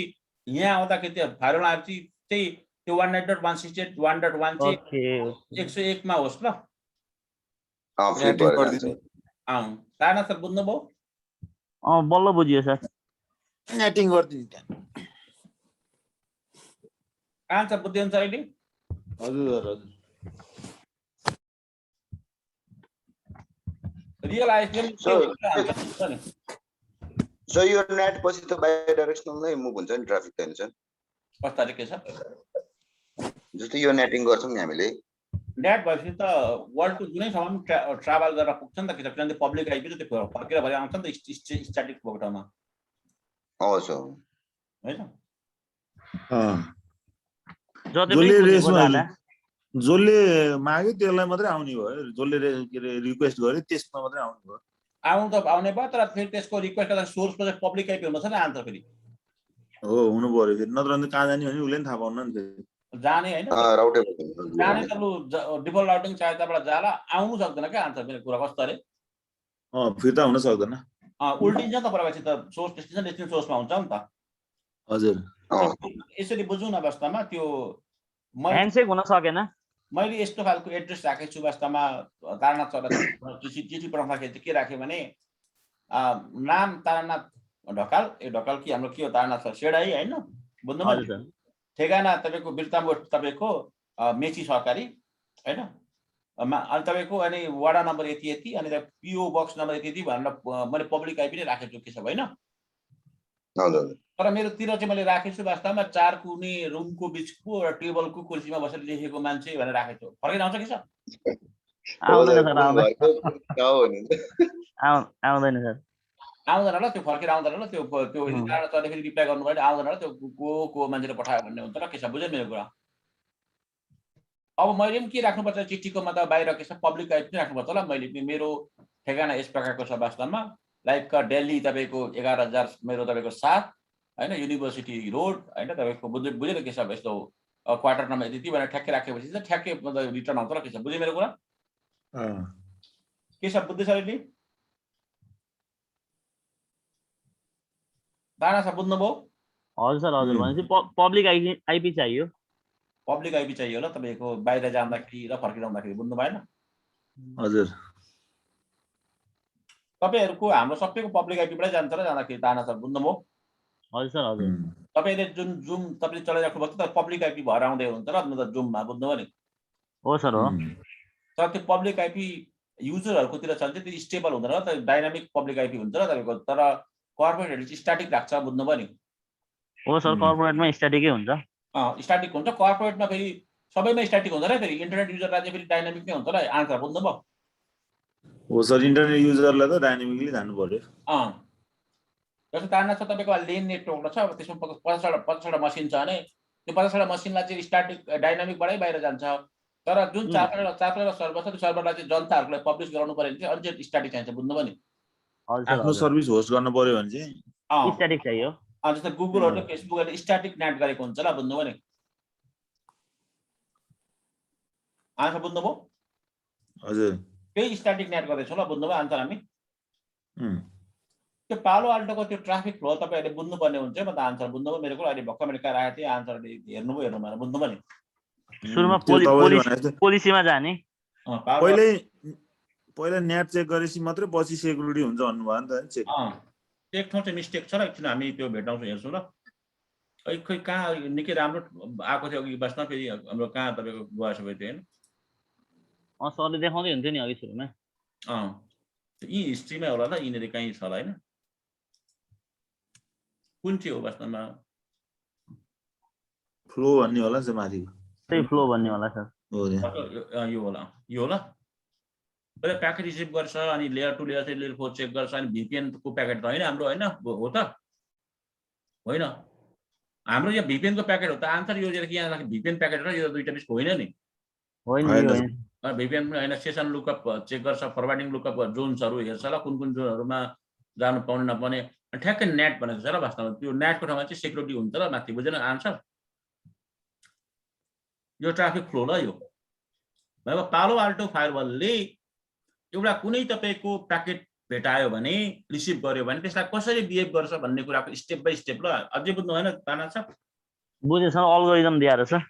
A: यहाँ आउँदाखेरि त्यो फाइलमा आएपछि चाहिँ त्यो 192.168.1.1 चाहिँ 101 मा होस् ल ताना सर बुझ्नु भयो
E: बल्ल बुझियो सर
D: नेटिङ गर्दिनु त्यहाँ
A: आन्सर बुझ्दै हुन्छ अहिले
D: हजुर हजुर
A: रियल आईएसपी
C: सो यो नेट पछि त बाइ डाइरेक्सनल नै मुभ हुन्छ नि ट्राफिक त हैन
A: कस्तो के छ
C: जस्तै यो नेटिङ गर्छौं नि हामीले
A: नेट भएपछि त वर्ल्डको जुनै ठाउँमा ट्राभल गरेर पुग्छ नि त किनभने पब्लिक आइपी त त्यो फर्केर भएर आउँछ नि त स्ट्याटिक भएको ठाउँमा
C: हजुर
A: हैन
D: जसले माग्यो त्यसलाई मात्रै आउने भयो जसले रिक्वेस्ट गर्यो त्यसमा मात्रै आउने भयो
A: आउनु त आउने भयो तर फेरि त्यसको रिक्वेस्ट गर्दा सोर्समा चाहिँ पब्लिक आइपी हुनुपर्छ नि आन्सर फेरि
D: हो हुनु पर्यो फेरि नत्र अन्त कहाँ जाने भने उसले नि थाहा पाउन नि फेरि
A: जाने हैन जाने त लु डिफल्ट राउटिङ चाहे त्यहाँबाट जाला आउनु सक्दैन क्या आन्सर फेरि कुरा कस्तो अरे
D: फिर्ता हुन सक्दैन
A: उल्टिन्छ त प्रवासी त सोर्स डेस्टिनेसन सोर्समा हुन्छ नि त
D: हजुर
A: यसरी बुझौँ न वास्तवमा त्यो
E: ह्यान्डसेक हुन सकेन
A: मैले यस्तो खालको एड्रेस राखेको छु वास्तवमा तारानाथ सरलाई चिठी पठाउँदाखेरि चाहिँ के राखेँ भने नाम तारानाथ ढकाल ढकाल कि हाम्रो के हो तारानाथ सर सेडाई हैन बुझ्नुभयो ठेगाना तपाईको बिरतामोट तपाईको मेची सरकारी हैन अनि तपाईको अनि वडा नम्बर यति यति अनि पीओ बक्स नम्बर यति यति भनेर मैले पब्लिक आइपी नै राखेको छु के छ हैन
C: हजुर
A: तर मेरो तिर चाहिँ मैले राखेको छु वास्तवमा 4 कुने रुमको बीचको र टेबलको कुर्सीमा बसेर लेखेको मान्छे भनेर राखेको छु फर्केर आउँछ के छ
E: आउँदैन सर
A: आउँदैन ल त्यो फर्केर आउँदैन ल त्यो चले फेरि रिप्लाई गर्नु पर्यो आउँदैन ल त्यो को मान्छेले पठायो भन्ने हुन्छ र के छ बुझ्यो मेरो कुरा अब मैले पनि के राख्नुपर्छ चिठीको मतलब बाहिर के छ पब्लिक आइपी नै राख्नुपर्छ ल मैले मेरो ठेगाना यस प्रकारको छ वास्तवमा लाइक दिल्ली तपाईको 11000 मेरो तपाईको 7 हैन युनिभर्सिटी रोड हैन तपाईको बुझ्यो के छ यस्तो क्वार्टर नम्बर यति भनेर ठ्याक्कै राखेपछि चाहिँ ठ्याक्कै मतलब रिटर्न आउँछ र के छ बुझ्यो मेरो कुरा के छ बुझ्दै छ अहिले दाना छ बुझ्नुभयो
E: हजुर सर हजुर भनेपछि पब्लिक आइपी चाहियो
A: पब्लिक आइपी चाहियो ल तपाईको बाहिर जाँदाखेरि र फर्केर आउँदाखेरि बुझ्नु भएन
D: हजुर
A: तपाईहरुको हाम्रो सबैको पब्लिक आइपीबाटै जान्छ र जाँदाखेरि दाना सर बुझ्नुभयो
E: हजुर सर हजुर
A: तपाईले जुन जुम तपाईले चलाइराख्नु भएको त पब्लिक आइपी भएर आउँदै हुन्छ र मतलब जुममा बुझ्नुभयो नि
E: हो सर हो
A: तर त्यो पब्लिक आइपी युजरहरुको तिर चल्छ त्यो स्टेबल हुँदैन र त डाइनामिक पब्लिक आइपी हुन्छ र तपाईको तर कर्पोरेटहरुले चाहिँ स्ट्याटिक राख्छ बुझ्नुभयो नि
E: हो सर कर्पोरेटमा स्ट्याटिकै हुन्छ
A: स्ट्याटिक हुन्छ कर्पोरेटमा फेरि सबैमा स्ट्याटिक हुन्छ र फेरि इन्टरनेट युजरलाई चाहिँ फेरि डाइनामिक नै हुन्छ र आन्सर बुझ्नुभयो
D: हो सर इन्टरनेट युजरलाई त डाइनामिकली जानु पर्यो।
A: जस्तो तान्ना छ तपाईँको लेन नेटवर्क छ, त्यसमा 50वटा मसिन छ भने त्यो 50वटा मसिनलाई चाहिँ स्ट्याटिक डाइनामिकबाटै बाहिर जान्छ। तर जुन 4 सर्भर छ त्यो सर्भरलाई चाहिँ जनताहरूलाई पब्लिस गराउनु पर्यो भने चाहिँ अझै स्ट्याटिक चाहिन्छ, बुझ्नुभयो नि?
D: आफ्नो सर्भिस होस्ट गर्नु पर्यो भने चाहिँ
E: स्ट्याटिक चाहियो।
A: जस्तो गुगलहरुले फेसबुकहरुले स्ट्याटिक नेट गरेको हुन्छ ल, बुझ्नुभयो नि? आन्सर बुझ्नुभयो?
D: हजुर
A: त्यही स्ट्याटिक नेट गर्दैछौँ ल, बुझ्नुभयो आन्सर हामी? त्यो पालो आल्टोको त्यो ट्राफिक फ्लो तपाईहरुले बुझ्नुपर्ने हुन्छ। म त आन्सर बुझ्नुभयो मेरो कुरा? अहिले भक्क मैले राखेको थिएँ आन्सर हेर्नुभयो हेर्नुभयो बुझ्नुभयो नि?
E: सुरुमा पोलिसीमा जाने
D: पहिला नेट चेक गरेपछि मात्रै पछि सेक्युरिटी हुन्छ भन्नुभयो नि त चेक।
A: एक ठाउँ चाहिँ मिस्टेक छ र एकछिन हामी त्यो भेटाउँछौँ हेर्छौँ ल। खै कहाँ निकै राम्रो आएको थियो अघि बस्न, फेरि हाम्रो कहाँ तपाईँको गएछ भयो त्यो होइन?
E: सरले देखाउँदै हुन्थ्यो नि अघि सुरुमा।
A: यी हिस्ट्रीमा होला ल, यिनीहरू कहीँ छ होला होइन? कुन चाहिँ हो वास्तवमा?
D: फ्लो भन्ने होला चाहिँ माथिको।
E: त्यही फ्लो भन्ने होला सर।
A: यो होला पहिला प्याकेट रिसिभ गर्छ अनि लेयर 2 लेयर 3 लेयर 4 चेक गर्छ अनि VPN को प्याकेट त होइन हाम्रो होइन हो त होइन? हाम्रो यहाँ VPN को प्याकेट हो त आन्सर यो कि यहाँ VPN प्याकेट र यो दुईटा बिचको होइन नि? VPN पनि होइन। सेसन लुकअप चेक गर्छ, फरवार्डिङ लुकअप जोन्सहरू हेर्छ ल, कुन कुन जोनहरूमा जानु पाउने नपाउने। ठ्याक्कै नेट भनेको छ र वास्तवमा त्यो नेटको ठाउँमा चाहिँ सेक्युरिटी हुन्छ र माथि, बुझेन आन्सर? यो ट्राफिक फ्लो ल यो। अब पालो आल्टो फायरवलले एउटा कुनै तपाईको प्याकेट भेटायो भने, रिसिभ गर्यो भने त्यसलाई कसरी बिहेभ गर्छ भन्ने कुराको स्टेप बाइ स्टेप ल। अझै बुझ्नु भएन? ताना छ
E: बुझेछ, अल्गोरिदम दिएर छ।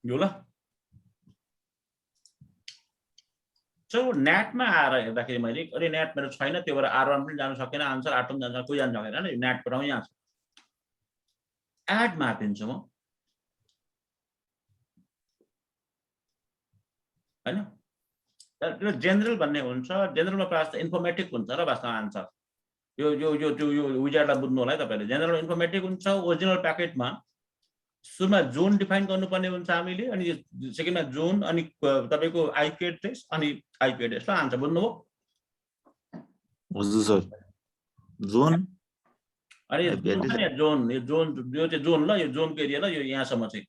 A: यो ल सो नेटमा आएर हेर्दाखेरि मैले अरे नेट मेरो छैन, त्यो भएर R1 पनि जानु सकेन, आन्सर R2 पनि जानु कोही जानु सकेन नि। नेटको ठाउँ यहाँ छ। एड मार्दिन्छु म हैन? त्यो जेनरल भन्ने हुन्छ, जेनरलमा प्रायः इन्फर्मेटिभ हुन्छ र वास्तवमा आन्सर यो यो यो यो विजार्डलाई बुझ्नु होला है तपाईले। जेनरल इन्फर्मेटिभ हुन्छ। ओरिजिनल प्याकेटमा सुरुमा जोन डिफाइन गर्नुपर्ने हुन्छ हामीले, अनि सेकेन्डमा जोन, अनि तपाईको आईपी एड्रेस, अनि आईपी एड्रेस ल। आन्सर बुझ्नुभयो?
D: हजुर सर। जोन
A: अनि जोन यो चाहिँ जोन ल, यो जोनको एरिया ल, यो यहाँसम्म चाहिँ।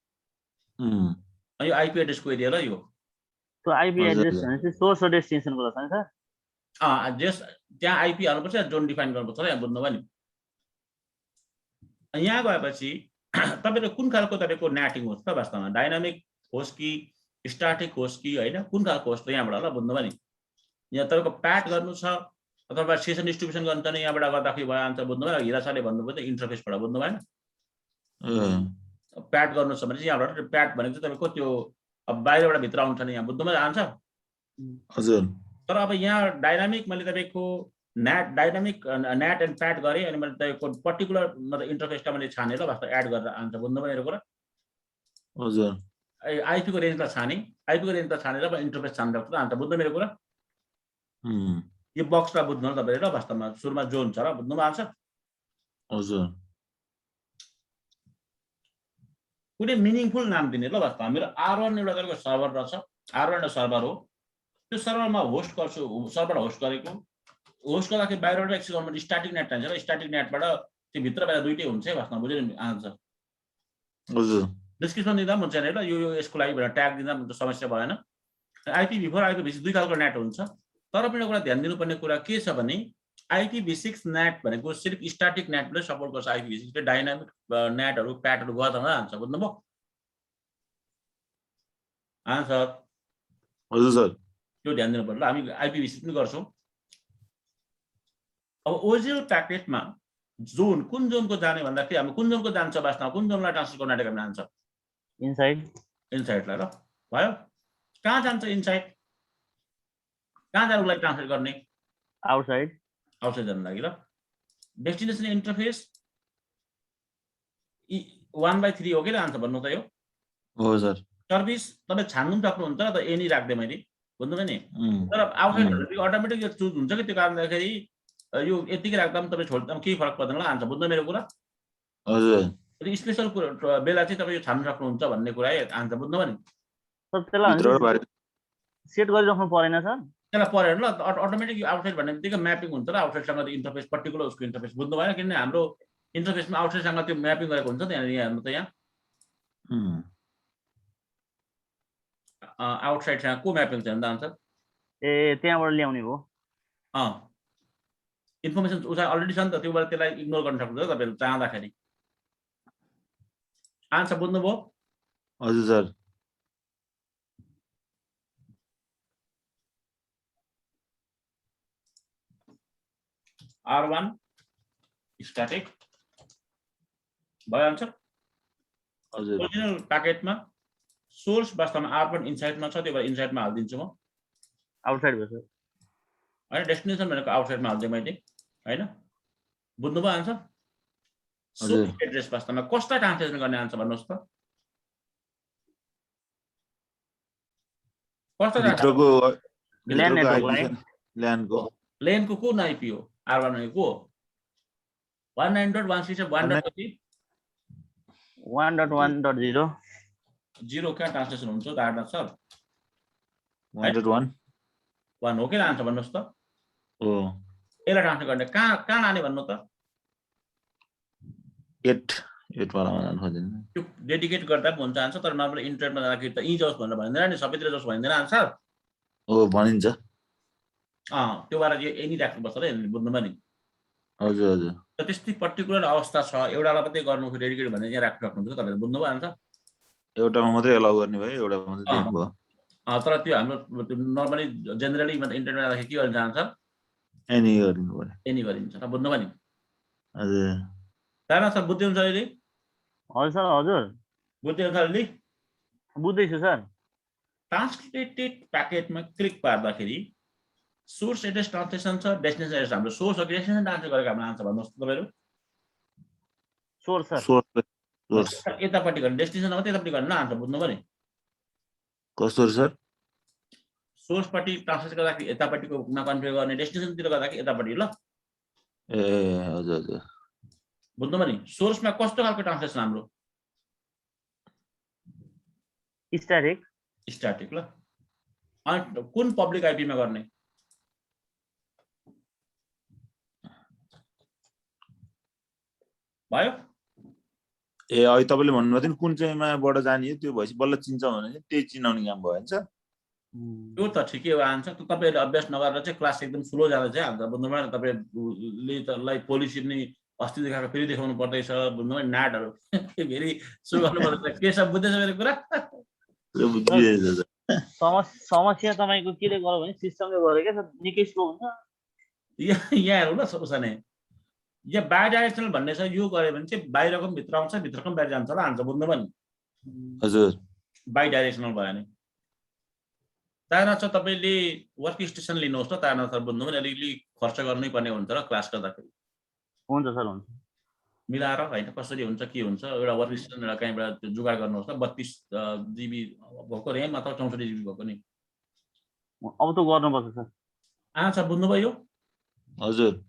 A: यो आईपी एड्रेसको एरिया ल यो।
E: त्यो आईपी एड्रेस भनेपछि सोर्स र डेस्टिनेसनको ल सर।
A: जस त्यहाँ आईपी हाल्नुपर्छ, जोन डिफाइन गर्नुपर्छ ल, यहाँ बुझ्नुभयो नि? यहाँ गएपछि तपाईले कुन खालको तपाईको नेटिङ होस् त वास्तवमा, डाइनामिक होस् कि स्ट्याटिक होस् कि होइन, कुन खालको होस् त यहाँबाट ल, बुझ्नुभयो नि? यहाँ तपाईको प्याट गर्नु छ अथवा सेसन डिस्ट्रिब्युसन गर्नु छ नि, यहाँबाट गर्दाखेरि भयो आन्सर, बुझ्नुभयो? हिरा सरले भन्नुभयो त इन्टरफेसबाट, बुझ्नुभयो नि? प्याट गर्नु छ भने चाहिँ यहाँबाट प्याट भनेको चाहिँ तपाईको त्यो बाहिरबाट भित्र आउँछ नि, यहाँ बुझ्नुभयो आन्सर?
D: हजुर। तर
A: अब यहाँ डाइनामिक मैले तपाईको डाइनामिक नेट एन्ड प्याट गरेँ, अनि मैले तपाईँको पर्टिकुलर मतलब इन्टरफेसलाई मैले छानेर वास्तव एड गरेर आन्सर, बुझ्नुभयो मेरो कुरा?
D: हजुर।
A: आईपी को रेन्जलाई छाने, आईपी को रेन्जलाई छानेर इन्टरफेस छानेर आन्सर, बुझ्नु मेरो कुरा? यो बक्सलाई बुझ्नु ल तपाईले ल। वास्तवमा सुरुमा जोन छ र, बुझ्नुभयो आन्सर?
D: हजुर।
A: कुनै मिनिङफुल नाम दिने ल। वास्तवमा मेरो R1 एउटा गरेको सर्भर रहेछ, R1 एउटा सर्भर हो। त्यो सर्भरमा होस्ट गर्छु, सर्भर होस्ट गरेको, होस्ट गर्दाखेरि बाहिरबाट एक्सेस गर्नु स्ट्याटिक नेट चाहिन्छ र स्ट्याटिक नेटबाट त्यो भित्र बाहिर दुईटै हुन्छ है वास्तवमा, बुझ्यो नि आन्सर?
D: हजुर।
A: डिस्क्रिप्सन दिँदा पनि हुन्छ नि ल, यो यसको लागि भनेर ट्याग दिँदा पनि समस्या भएन। IPv4 IPv6 दुई खालको नेट हुन्छ। तर पनि एउटा ध्यान दिनुपर्ने कुरा के छ भने IPv6 नेट भनेको सिर्फ स्ट्याटिक नेटले सपोर्ट गर्छ। IPv6 ले डाइनामिक नेटहरु प्याटहरु गर्दैन आन्सर, बुझ्नुभयो? आन्सर
D: हजुर सर,
A: त्यो ध्यान दिनु पर्छ। हामी IPv6 पनि गर्छौं। अब ओरिजिनल प्याकेटमा जोन कुन जोनको जाने भन्दाखेरि हामी कुन जोनको जान्छ वास्तवमा, कुन जोनलाई ट्रान्सफर गर्न आँटेको आन्सर
E: इनसाइड।
A: इनसाइडलाई ल भयो। कहाँ जान्छ इनसाइड? कहाँ जानुको लागि ट्रान्सफर गर्ने?
E: आउटसाइड।
A: आउटसाइड जानु लागि ल। डेस्टिनेसन इन्टरफेस 1/3 हो के आन्सर भन्नु त यो?
D: हो सर।
A: सर्भिस तपाई छान्नु सक्नुहुन्छ त एनी राख्दै मैले, बुझ्नुभयो नि? तर आउटसाइड भनेपछि अटोमेटिक यो चुज हुन्छ कि, त्यो कारणले यो यतिकै राख्दा पनि तपाई छोड्दा पनि केही फरक पर्दैन ल आन्सर, बुझ्नु मेरो कुरा?
D: हजुर।
A: स्पेशल बेला चाहिँ तपाई यो छान्न सक्नुहुन्छ भन्ने कुरा है आन्सर, बुझ्नुभयो नि?
E: सेट गरिराख्नु परेन सर?
A: त्यसलाई परेन ल, अटोमेटिक यो आउटसाइड भन्ने बित्तिकै म्यापिङ हुन्छ र आउटसाइडसँग इन्टरफेस पर्टिकुलर उसको इन्टरफेस बुझ्नु भएन, किनभने हाम्रो इन्टरफेसमा आउटसाइडसँग त्यो म्यापिङ गरेको हुन्छ त्यहाँ हेर्नु त यहाँ आउटसाइडसँग को म्यापिङ छ भन्दा आन्सर
E: ए त्यहाँबाट ल्याउने हो।
A: इन्फर्मेसन उसलाई अलरेडी छ नि त, त्योबाट त्यसलाई इग्नोर गर्न सक्नुहुन्छ तपाईँहरू चाहँदाखेरि। आन्सर बुझ्नुभयो?
D: हजुर सर।
A: R1 स्ट्याटिक भयो आन्सर।
D: हजुर
A: ओरिजिनल प्याकेटमा सोर्स वास्तवमा R1 इनसाइडमा छ, त्यो भएर इनसाइडमा हालिदिन्छु म
E: आउटसाइड भयो सर।
A: हैन, डेस्टिनेसन भनेको आउटसाइडमा हाल्दै मैले हैन। बुझ्नुभयो आन्सर? सोर्स एड्रेस वास्तवमा कसलाई ट्रान्सलेसन गर्ने आन्सर भन्नुहोस् त?
D: भित्रको
E: ल्यान्ड नेटवर्कलाई
D: ल्यान्डको
A: लेनको कुन आइपी हो? R1 भनेको को हो? 192.168.1.0
E: 1.1.0
A: 0 कहाँ ट्रान्सलेसन हुन्छ दार्ना सर?
D: 1.1
A: 1 हो कि आन्सर भन्नुहोस् त?
D: हो।
A: यसलाई ट्रान्सलेट गर्ने कहाँ लाने भन्नु त?
D: 8 वाला जानु खोज्दैन।
A: त्यो डेडिकेट गर्दा पनि हुन्छ आन्सर, तर नर्मल इन्टरनेटमा जाँदाखेरि त इ जोस् भनेर भन्दैन नि, सबैतिर जोस् भन्दैन आन्सर।
D: हो भनिन्छ।
A: त्यो भएर यो एनी राख्नुपर्छ र बुझ्नुमा नि।
D: हजुर हजुर।
A: त त्यस्तै पर्टिकुलर अवस्था छ, एउटालाई मात्रै गर्नु डेडिकेट भनेर यहाँ राख्नु सक्नुहुन्छ तपाईँले, बुझ्नुभयो आन्सर?
D: एउटामा मात्रै एलाउ गर्ने भयो, एउटामा मात्रै दिनु भयो।
A: तर त्यो हाम्रो नर्मली जेनरली इन्टरनेटमा जाँदाखेरि के गरिन्छ आन्सर?
D: एनी गरिनु पर्यो।
A: एनी गरिन्छ, बुझ्नुभयो नि?
D: हजुर।
A: दाना सर बुझ्दै हुन्छ अहिले?
E: हजुर सर। हजुर
A: बुझ्दै हुन्छ अहिले?
E: बुझ्दैछु सर।
A: ट्रान्सलेटेड प्याकेटमा क्लिक पार्दाखेरि सोर्स एड्रेस ट्रान्सलेसन छ, डेस्टिनेसन एड्रेस हाम्रो सोर्स हो कि डेस्टिनेसन ट्रान्सलेट गरेको हाम्रो आन्सर भन्नुहोस् त तपाईँहरू?
E: Source sir.
D: सोर्स
A: यतापट्टि गर्ने डेस्टिनेसन मात्रै यतापट्टि गर्ने आन्सर बुझ्नुभयो नि?
D: कस्तो सर?
A: सोर्सपट्टि ट्रान्सलेट गर्दाखेरि यतापट्टिको कन्फिगर गर्ने, डेस्टिनेसनतिर गर्दाखेरि यतापट्टि ल।
D: ए हजुर हजुर।
A: बुझ्नुभयो नि? सोर्समा कस्तो खालको ट्रान्सलेसन हाम्रो?
E: स्ट्याटिक।
A: स्ट्याटिक ल। अनि कुन पब्लिक आइपीमा गर्ने? भयो?
D: ए अहिले तपाईँले भन्नुभएको थियो नि कुन चाहिँमाबाट जाने हो, त्यो भएपछि बल्ल चिन्छ भने त्यही चिनाउने काम भयो नि सर।
A: त्यो त ठिकै हो आन्सर। तपाईँहरूले अभ्यास नगरेर चाहिँ क्लास एकदम स्लो जाँदा चाहिँ हाल्छ, बुझ्नुभयो नि? तपाईँले तलाई पोलिसी पनि अस्ति देखाएको फेरि देखाउनु पर्दैछ, बुझ्नुभयो? नाटहरू फेरि सुरु गर्नु पर्दैछ। के सब बुझ्दैछ मेरो कुरा?
E: समस्या तपाईँको केले गर्यो भने सिस्टमले गर्यो क्या सर, निकै स्लो हुन्छ।
A: यहाँ हेरौँ न सबैजना, यहाँ बाइडाइरेक्सनल भन्ने छ, यो गऱ्यो भने चाहिँ बाहिरको पनि भित्र आउँछ, भित्रको पनि बाहिर जान्छ ल आन्सर, बुझ्नुभयो नि?
D: हजुर।
A: बाइडाइरेक्सनल भयो भने तारनाथ सर तपाईँले वर्क स्टेसन लिनुहोस् न तारनाथ सर, बुझ्नुभयो नि? अलिअलि खर्च गर्नै पर्ने हुन्छ र क्लास गर्दाखेरि।
E: हुन्छ सर हुन्छ।
A: मिलाएर होइन कसरी हुन्छ के हुन्छ, एउटा वर्क स्टेसन एउटा कहीँबाट जुगाड गर्नुहोस् न। 32 GB भएको ऱ्याम अथवा 64 GB भएको नि।
E: अब त गर्नुपर्छ सर।
A: आन्सर बुझ्नुभयो यो?
D: हजुर।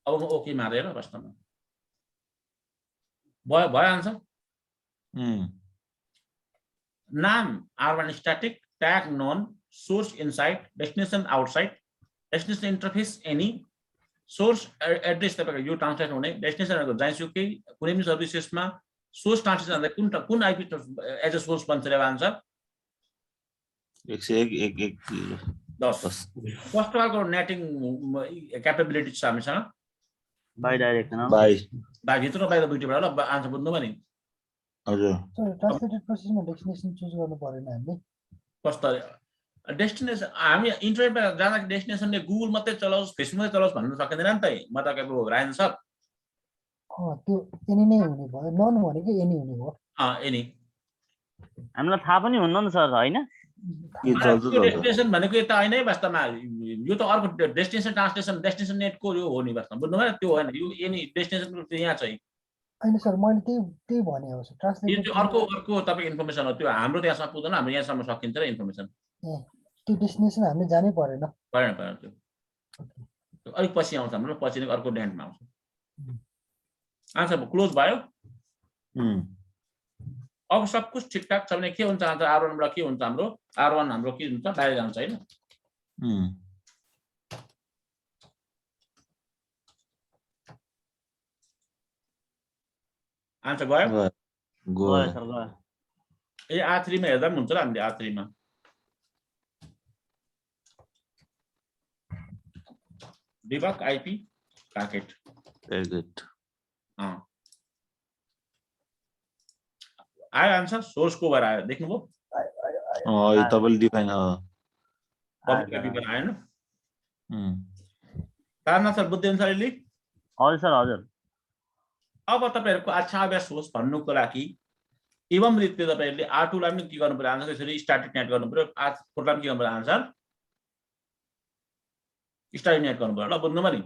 A: अब म ओके मारेर वास्तवमा भयो आन्सर। नाम R1 static, tag none, source inside, destination outside, destination interface any, source address तपाईँको यो ट्रान्सलेसन हुने, डेस्टिनेसनहरूको जहाँसुकै कुनै पनि सर्भिसेसमा सोर्स ट्रान्सलेसन हुँदा कुन आइपी एज अ सोर्स बन्छ रे आन्सर?
D: 101.1.10।
A: कस्तो खालको नेटिङ क्यापेबिलिटी छ हामीसँग?
E: बाइडाइरेक्सनल।
A: भित्र बाहिर दुईटैबाट ल आन्सर बुझ्नुभयो नि?
D: हजुर।
F: ट्रान्सलेटेड प्रोसेसमा डेस्टिनेसन चुज गर्नु परेन हामीले?
A: कस्तो डेस्टिनेसन हामी इन्टरनेटमा जाँदाखेरि डेस्टिनेसनले गुगल मात्रै चलाओस्, फेसबुक मात्रै चलाओस् भन्नु सकिँदैन नि त? म तपाईँको राजेन्द्र सर
F: त्यो एनी नै हुने भयो, नन भनेको एनी हुने भयो।
A: एनी
E: हामीलाई थाहा पनि हुन्न नि सर, होइन?
A: डेस्टिनेसन भनेको यता होइन है वास्तवमा, यो त अर्को डेस्टिनेसन ट्रान्सलेसन, डेस्टिनेसन नेटको यो हो नि वास्तवमा, बुझ्नुभयो? त्यो होइन, यो एनी डेस्टिनेसनको यहाँ चाहिँ
F: होइन सर, मैले त्यही भने हो सर। ट्रान्सलेटेड
A: अर्को तपाईँको इन्फर्मेसन हो, त्यो हाम्रो त्यहाँसम्म पुग्दैन, हाम्रो यहाँसम्म सकिन्छ र इन्फर्मेसन।
F: त्यो डेस्टिनेसन हामीले जानै परेन।
A: त्यो अलिक पछि आउँछ हाम्रो, पछि नै अर्को ड्यान्डमा आउँछ। आन्सर क्लोज भयो। अब सब कुछ ठिकठाक छ भने के हुन्छ R1 बाट के हुन्छ हाम्रो R1 हाम्रो के हुन्छ बाहिर जान्छ हैन आन्सर गयो
E: गयो सर गयो
A: ए R3 मा हेर्दा पनि हुन्छ र हामीले R3 मा debug IP packet
D: very good
A: आयो आन्सर सोर्स को भएर आयो देख्नुभयो
D: यो तपाईँले डिफाइन
A: पब्लिक आइपी भएर आएन तारनाथ सर बुझ्दै हुन्छ अहिले
E: हजुर सर हजुर
A: अब तपाईहरुको अच्छा अभ्यास होस् भन्नुको लागि एवं रीतिले तपाईहरुले R2 लाई पनि के गर्नु पर्यो आन्सर यसरी स्ट्याटिक नेट गर्नु पर्यो R4 लाई पनि के गर्नु पर्यो आन्सर स्ट्याटिक नेट गर्नु पर्यो ल बुझ्नु पनि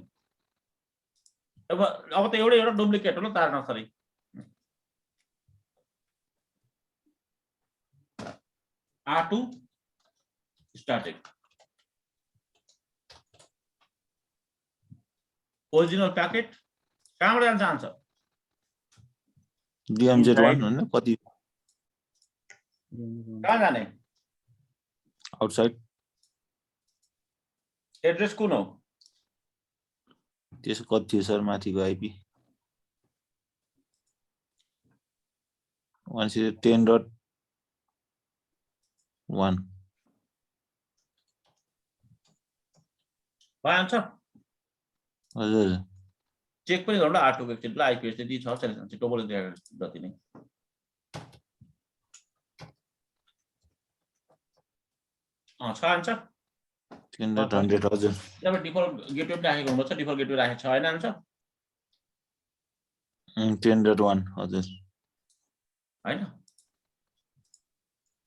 A: अब त एउटा डुप्लिकेट हो ल Taranath sir R2 static original packet कहाँबाट जान्छ आन्सर
D: DMZ1 हैन कति
A: कहाँ जाने
D: आउटसाइड
A: एड्रेस कुन हो
D: त्यसको कति थियो सर माथिको आइपी 110.1
A: भयो आन्सर
D: हजुर
A: चेक पनि गरौँ ल R2 को एकचोटि ल आइपी त्यति छ छैन छिटो बोले जति नै छ आन्सर
D: 10.100 हजुर
A: अब डिफल्ट गेटवे राखेको हुनुपर्छ डिफल्ट गेटवे राखेको छ हैन आन्सर
D: 10.1 हजुर
A: हैन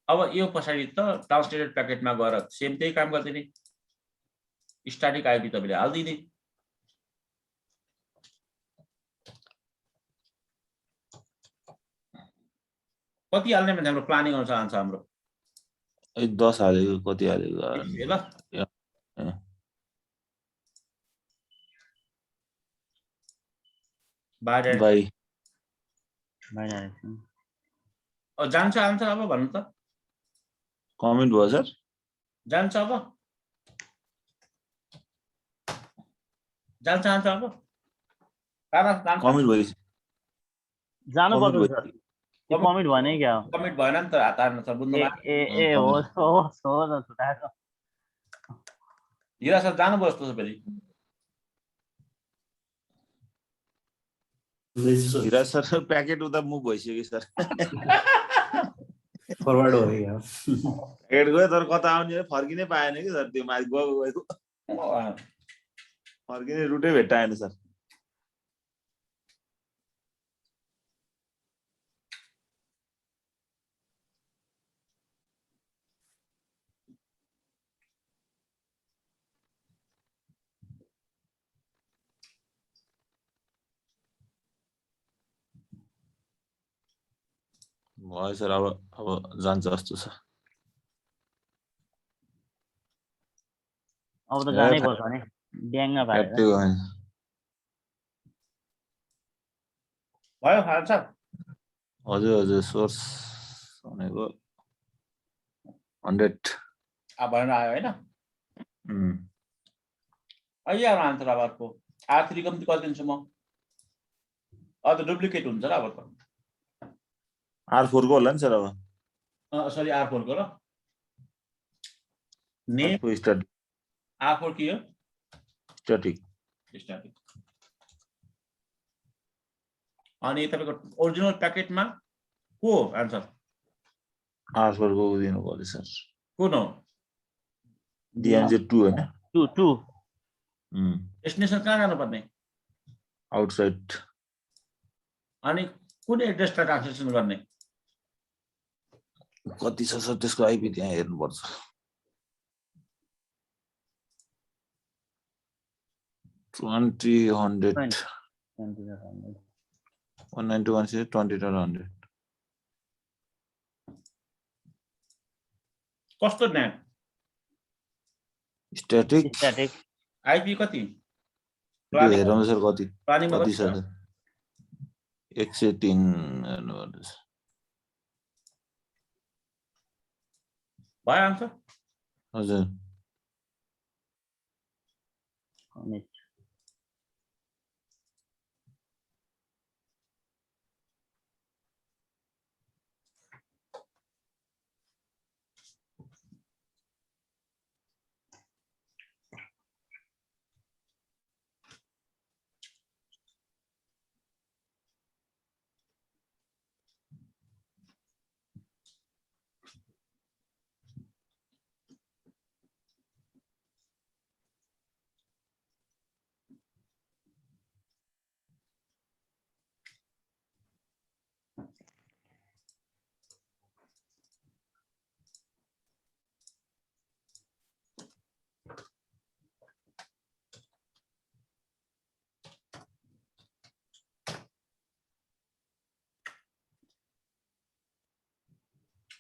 A: अब यो पछाडी त ट्रान्सलेटेड प्याकेटमा गएर सेम त्यही काम गर्दिने स्ट्याटिक आइपी तपाईले हाल्दिने कति हाल्ने भने हाम्रो प्लानिङ अनुसार आन्छ हाम्रो
D: 10 हालेको कति हालेको
A: ल
D: बाइ
A: जान्छ आन्सर अब भन्नु त
D: कमेन्ट भयो सर
A: जान्छ अब जान्छ आन्सर अब
D: कमेन्ट भयो
E: जानु पर्छ सर यो कमेन्ट भने क्या हो
A: कमेन्ट भएन नि त हात हार्नु छ बुझ्नु
E: ए हो न छुटाएको
A: हिरा सर जानु पर्छ त फेरि
D: हिरा सर प्याकेट उता मुभ भइसक्यो सर
B: फरवर्ड हो गयो
D: प्याकेट गयो तर कता आउने फर्किनै पाएन कि सर त्यो माथि गयो फर्किने रुटै भेट्टाएन सर भयो सर अब जान्छ जस्तो छ
E: अब त जानै पर्छ नि ड्याङ्गा भएर
A: भयो आन्सर
D: हजुर हजुर सोर्स भनेको 100
A: अब भएन आयो हैन अहिले आयो आन्सर अब अर्को R3 को पनि गरिदिन्छु म अब त डुप्लिकेट हुन्छ र अब त
D: R4 को होला नि सर अब
A: सरी R4 को ल नेम R4 के हो
D: स्ट्याटिक
A: अनि तपाईको ओरिजिनल प्याकेटमा को आन्सर
D: R4 को दिनु पर्यो सर
A: कुन हो
D: DMZ2 हैन
E: 2
A: डेस्टिनेसन कहाँ जानु पर्ने
D: आउटसाइड
A: अनि कुन एड्रेसलाई ट्रान्सलेसन गर्ने
D: कति छ सर त्यसको आइपी त्यहाँ हेर्नु पर्छ 20.100 191.20.100
A: कस्तो नेट
D: स्ट्याटिक
A: आइपी कति
D: हेरौँ सर कति
A: प्लानिङमा
D: कति छ 103 हेर्नु पर्छ
A: भयो आन्सर?
D: हजुर
E: अमित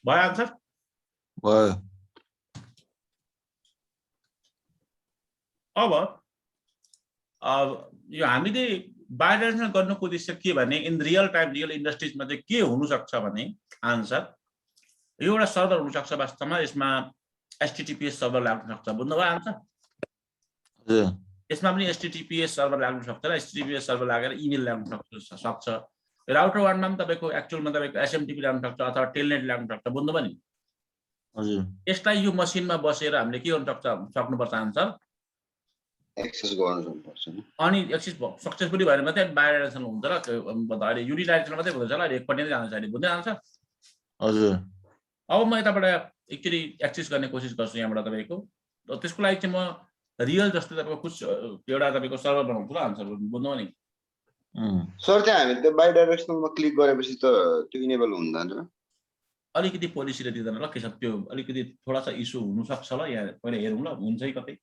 A: भयो आन्सर?
D: भयो
A: अब यो हामीले बायोडाइभर्सिटी गर्नुको उद्देश्य के भने इन रियल टाइम रियल इन्डस्ट्रिजमा चाहिँ के हुनसक्छ भने आन्सर यो एउटा सर्भर हुनसक्छ वास्तवमा यसमा एचटीटीपीएस सर्भर लाग्न सक्छ बुझ्नुभयो आन्सर?
D: हजुर
A: यसमा पनि एचटीटीपीएस सर्भर लाग्न सक्छ र एचटीटीपीएस सर्भर लागेर इमेल लाग्न सक्छ राउटर 1 मा पनि तपाईको एक्चुअलमा तपाईको एसएमटीपी लाग्न सक्छ अथवा टेलनेट लाग्न सक्छ बुझ्नुभयो नि?
D: हजुर
A: यसलाई यो मसिनमा बसेर हामीले के गर्न सक्नुपर्छ आन्सर?
C: एक्सेस गर्न सक्नुपर्छ नि।
A: अनि एक्सेस सक्सेसफुली भएर मात्रै बायोडाइभर्सिटी हुन्छ र अहिले युनिडाइरेक्सन मात्रै हुँदैछ ल एकपट्टि नै जान्छ अहिले बुझ्दै आन्सर?
D: हजुर
A: अब म यताबाट एक्चुअली एक्सेस गर्ने कोसिस गर्छु यहाँबाट तपाईको त्यसको लागि चाहिँ म रियल जस्तो तपाईको कुछ एउटा तपाईको सर्भर बनाउँछु ल आन्सर बुझ्नुभयो नि?
C: सर त्यहाँ हामी त्यो बाइडाइरेक्सनलमा क्लिक गरेपछि त त्यो इनेबल हुँदैन?
A: अलिकति पोलिसीले दिँदैन ल के छ त्यो अलिकति थोडा सा इस्यु हुनसक्छ ल यहाँ पहिला हेरौँ ल हुन्छ है कतै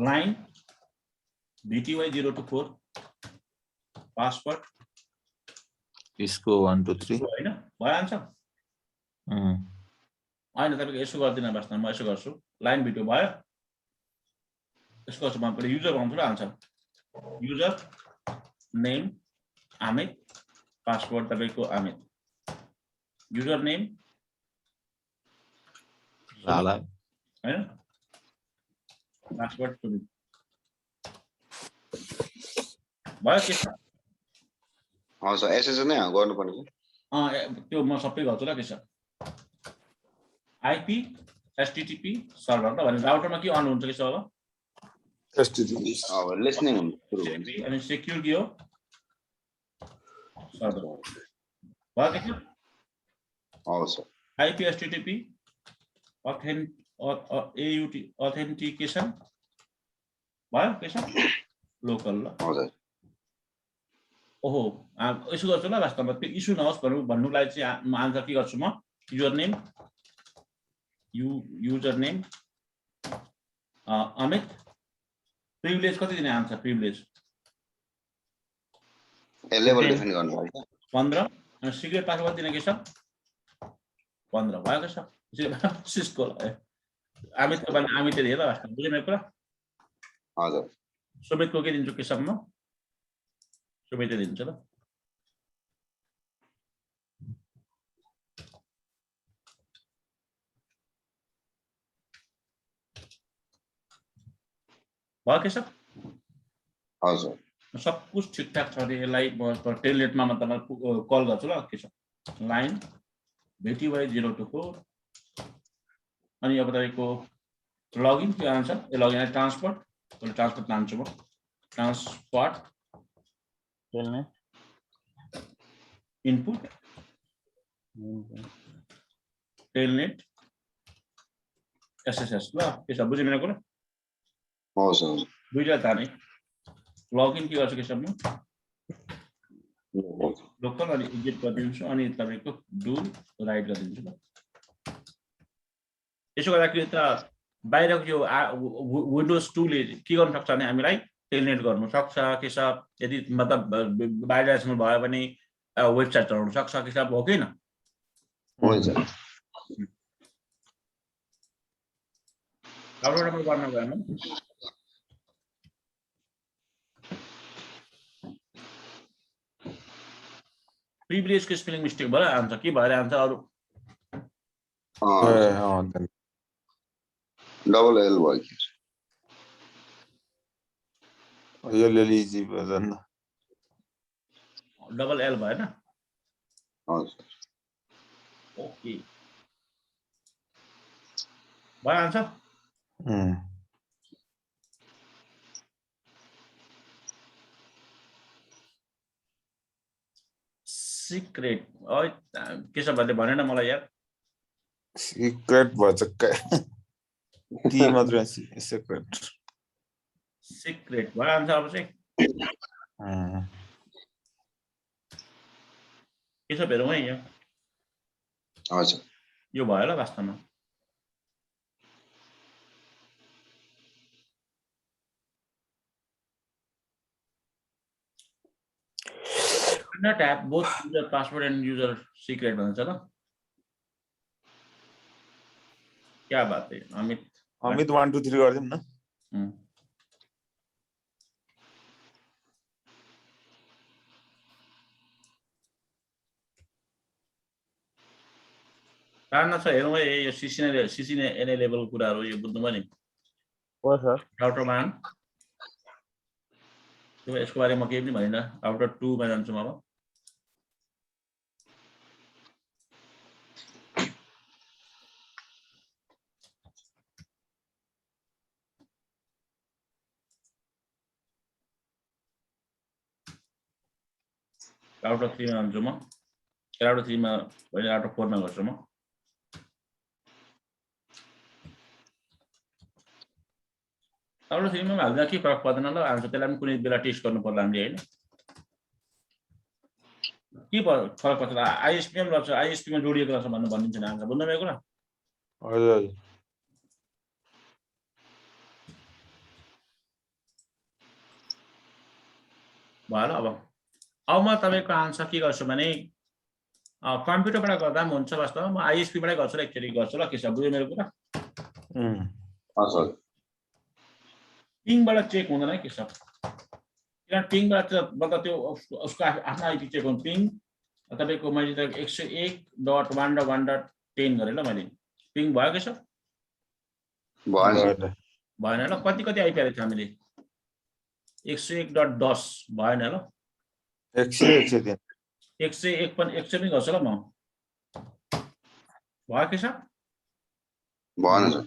A: लाइन BTY024 पासवर्ड
D: यसको 1 2 3
A: हैन भयो आन्सर? हैन तपाईको यसो गर्दिन वास्तवमा म यसो गर्छु लाइन भिडियो भयो यसको गर्छु म पहिले युजर भन्छु ल answer user name Amit password तपाईको अमित युजर नेम
D: लाला
A: हैन पासवर्ड सुमित भयो के छ?
C: सर एसएस नै गर्नुपर्ने
A: त्यो म सबै गर्छु ल के छ आईपी एचटीटीपी सर्भर ल भने राउटरमा के अन हुन्छ के छ अब
D: एचटीटीपी
C: अब लिसनिङ हुन्छ सुरु हुन्छ
A: TCP अनि सेक्युर के हो सर्भर भयो के छ
C: sir
A: IP HTTP AUT authentication भयो के छ लोकल ल
C: हजुर
A: ओहो यसो गर्छु ल वास्तवमा त्यो इस्यु नहोस् भन्नुलाई चाहिँ आन्सर के गर्छु म युजर नेम अमित प्रिभिलेज कति दिने आन्सर प्रिभिलेज
C: लेभल डिफाइन गर्नुपर्छ
A: 15 अनि सिक्रेट पासवर्ड दिने के छ 15 भयो के छ सिस्को अमितको बारेमा अमितले दिए ल वास्तवमा बुझ्यो मेरो कुरा
C: हजुर
A: सुमितको के दिन्छु के सम्म सुमितले दिन्छ ल भयो के छ
C: हजुर
A: सब कुछ ठिकठाक छ अरे यसलाई म टेलनेटमा म तपाईलाई कल गर्छु ल के छ लाइन BTY024 अनि अब तपाईको लगइन के आन्सर ए लगइन ट्रान्सपोर्ट मैले ट्रान्सपोर्ट लान्छु म transport
E: telnet
A: input telnet SSS ल के छ बुझ्यो मेरो कुरा
C: हजुर
A: दुईटा जाने लगइन के गर्छु के सम्म लोकल अनि एग्जिट गरिदिन्छु अनि तपाईको डु राइट गरिदिन्छु ल यसो गर्दाखेरि त बाहिरको यो विन्डोज 2 ले के गर्न सक्छ भने हामीलाई टेलनेट गर्नु सक्छ के छ यदि मतलब बाहिर भयो भने वेबसाइट चलाउन सक्छ के छ हो किन
C: हुन्छ
A: डाउनलोड गर्न गएन प्रिभिलेज को स्पेलिङ मिस्टेक भयो आन्सर के भएर आन्सर अरु
C: डबल एल भयो कि
D: यो लेलिजी भजन
A: डबल एल भएन
C: हजुर
A: ओके भयो आन्सर सिक्रेट के छ भन्ने भनेन मलाई यार
D: सिक्रेट भन्छ टी मात्र सिक्रेट
A: सिक्रेट भयो आन्सर अब चाहिँ के छ हेरौँ है यहाँ
C: हजुर
A: यो भयो होला वास्तवमा not app both user password and user secret भन्छ ल क्या बात है अमित
D: 1 2 3 गर्दिम न
A: कारण छ हेरौँ है यो सिसिएनए लेभलको कुराहरु यो बुझ्नुभयो नि
E: हो सर
A: राउटर 1 त्यो यसको बारेमा केही पनि भनिन राउटर 2 मा जान्छु म अब राउटर 3 मा जान्छु म राउटर 3 मा होइन राउटर 4 मा गर्छु म राउटर 3 मा हाल्दा के फरक पर्दैन ल आन्सर त्यसलाई पनि कुनै बेला टेस्ट गर्नु पर्ला हामीले हैन के फरक पर्छ आईएसपी मा गर्छ आईएसपी मा जोडिएको रहेछ भन्नु भनिन्छ नि आन्सर बुझ्नु भएको ल
D: हजुर हजुर
A: भयो अब म तपाईको आन्सर के गर्छु भने कम्प्युटरबाट गर्दा पनि हुन्छ वास्तवमा म आईएसपी बाटै गर्छु र एकचोटी गर्छु ल के छ बुझ्यो मेरो कुरा
C: हजुर
A: पिङबाट चेक हुँदैन के छ किन पिङबाट मतलब त्यो उसको आफ्नो आईपी चेक हुन्छ पिङ तपाईको मैले त 101.1.1.10 गरे ल मैले पिङ भयो के छ भएन ल कति आईपी हालेको हामीले 101.10 भएन ल
D: 100
A: 101 पनि 100 पनि गर्छु ल म भयो के छ
C: भएन सर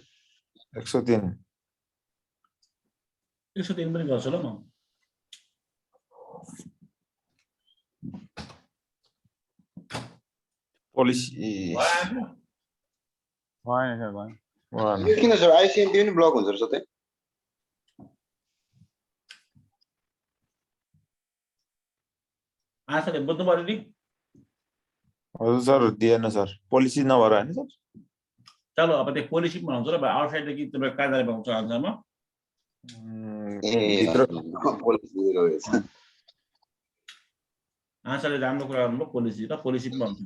D: 103
A: पनि गर्छु ल म
D: पोलिसी
E: भएन सर भएन
C: यो किन सर आईसीएमपी पनि ब्लक हुन्छ सर त्यही
A: आन्सर बुझ्नु पर्यो नि
D: हजुर सर दिएन सर पोलिसी नभएर हैन सर
A: चलो अब त्यो पोलिसी बनाउँछ र आउटसाइड देखि तपाईको कार्यालय पाउँछ आन्सरमा आन्सरले राम्रो कुरा गर्नुभयो पोलिसी र पोलिसी पनि भन्छ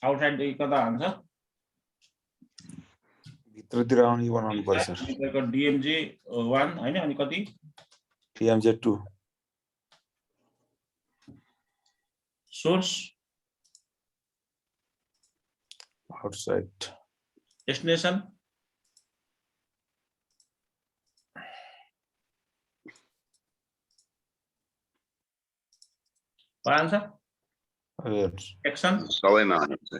A: आउटसाइड देखि कता हुन्छ
D: भित्रतिर आउने बनाउनु पर्छ सर
A: तपाईको डीएमजी 1 हैन अनि कति
D: DMG 2
A: source
D: outside
A: destination answer action
C: सबैमा हुन्छ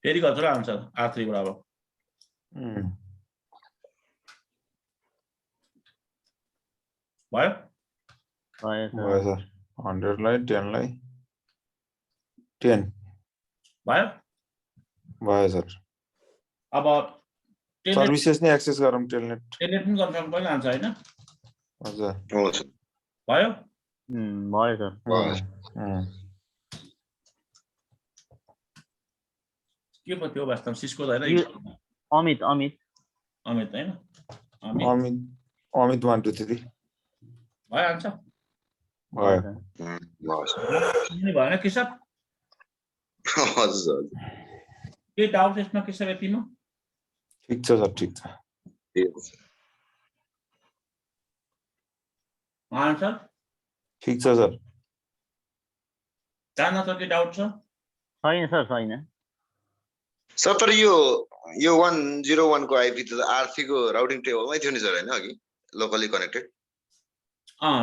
A: फेरि गर्छु र आन्सर R3 बराबर भयो
D: भयो सर 100 लाई 10 लाई 10
A: भयो
D: भयो सर
A: अब टेलनेट
D: सर्भिसेस नै एक्सेस गरौँ टेलनेट
A: टेलनेट पनि गर्न सक्नु पर्ने आन्सर होइन
D: हजुर
C: हो सर
A: भयो
E: भयो सर
A: के पो थियो वास्तवमा सिस्को त होइन
E: अमित
A: अमित होइन अमित
D: अमित 1 2 3
A: भयो आन्सर
C: भयो सर
A: भएन केशव
C: हजुर
A: के डाउट यसमा केशव यतिमा
D: ठिक छ सर ठिक छ
A: आन्सर
D: ठिक छ सर
A: जान्न त के डाउट छ
E: छैन सर छैन
C: सर तर यो 101 को आइपी त आरसी को राउटिङ टेबलमै थियो नि सर हैन अघि लोकली कनेक्टेड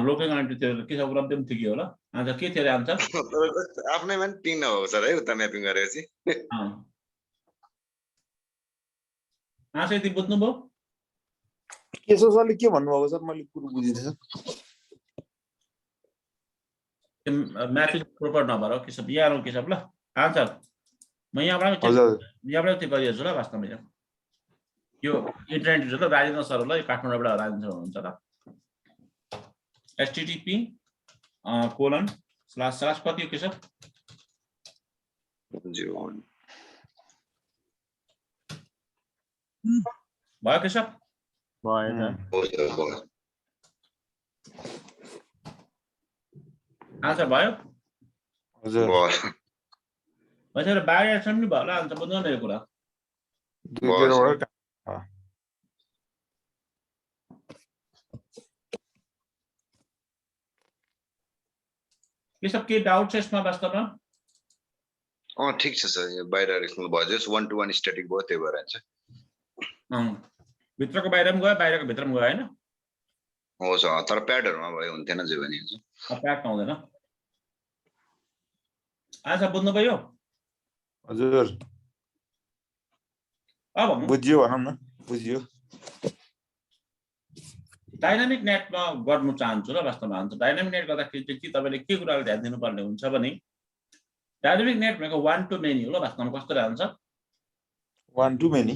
A: लोकल कनेक्टेड थियो केशव कुरा पनि ठिकै होला आन्सर के थियो रे आन्सर
C: आफ्नैमा नि पिङ नभएको सर है उता म्यापिङ गरेपछि
A: आन्सर यति बुझ्नुभयो
D: केशव सरले के भन्नुभएको सर मैले कुरो बुझिनँ सर
A: म्यापिङ प्रोपर नभएर केशव यहाँ केशव ल आन्सर म यहाँबाट त्यो गरिहाल्छु ल वास्तवमा यो इन्टरनेट ल राजेन्द्र सर ल काठमाडौँबाट राजेन्द्र सर हुनुहुन्छ ल http:// कति हो केशव भयो केशव
E: भयो
A: आन्सर भयो
D: हजुर
A: भनेर बाहिर छ नि भयो होला आन्सर बुझ्नु न यो कुरा केशव के डाउट छ यसमा वास्तवमा
C: ठिक छ सर यो बाइडाइरेक्सनल भयो जस 1 to 1 स्ट्याटिक भयो त्यही भएर चाहिँ
A: भित्रको बाहिर पनि गयो बाहिरको भित्र पनि गयो हैन
C: हो सर तर प्याडहरुमा भयो हुन्थेन जे भने
A: प्याड पाउँदैन आन्सर बुझ्नु भयो
D: हजुर
A: अब
D: बुझ्यो भनौं न बुझ्यो
A: डाइनामिक नेटमा गर्नु चाहन्छु ल वास्तवमा हुन्छ डाइनामिक नेट गर्दाखेरि चाहिँ के तपाईले के कुराले ध्यान दिनुपर्ने हुन्छ भने डाइनामिक नेट भनेको 1 to many हो ल वास्तवमा कस्तो रहन्छ
D: 1 to many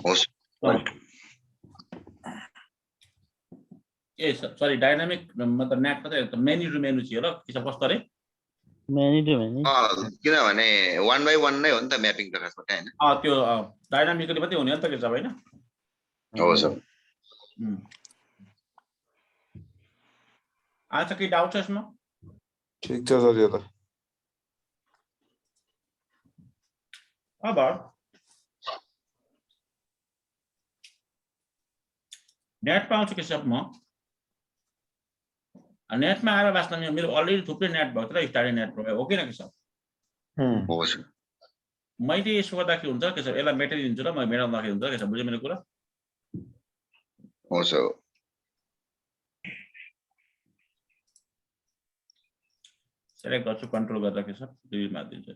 A: A sorry dynamic मतलब नेट त मेनी टु मेनी थियो ल के छ कस्तो रे
E: मेनी टु मेनी
C: किनभने 1 by 1 नै हो नि त म्यापिङ त खासमा हैन
A: त्यो डाइनामिकली मात्रै हुने हो नि त के छ हैन
C: हो सर
A: आन्सर के डाउट छ यसमा
D: ठीक छ सर यो त
A: अब नेट पाउँछु के सब म नेटमा आएर वास्तवमा मेरो अलरेडी थुप्रै नेट भएको थियो स्टार्टिङ नेट प्रोभाइड हो किन के सब
C: हो सर
A: मैले यसो गर्दाखेरि हुन्छ के छ यसलाई मेटाइदिन्छु र म मेटाउँदाखेरि हुन्छ के छ बुझ्यो मेरो कुरा
C: हो सर
A: सेलेक्ट गर्छु कन्ट्रोल गरेर के छ डिलिट मार्दिन्छु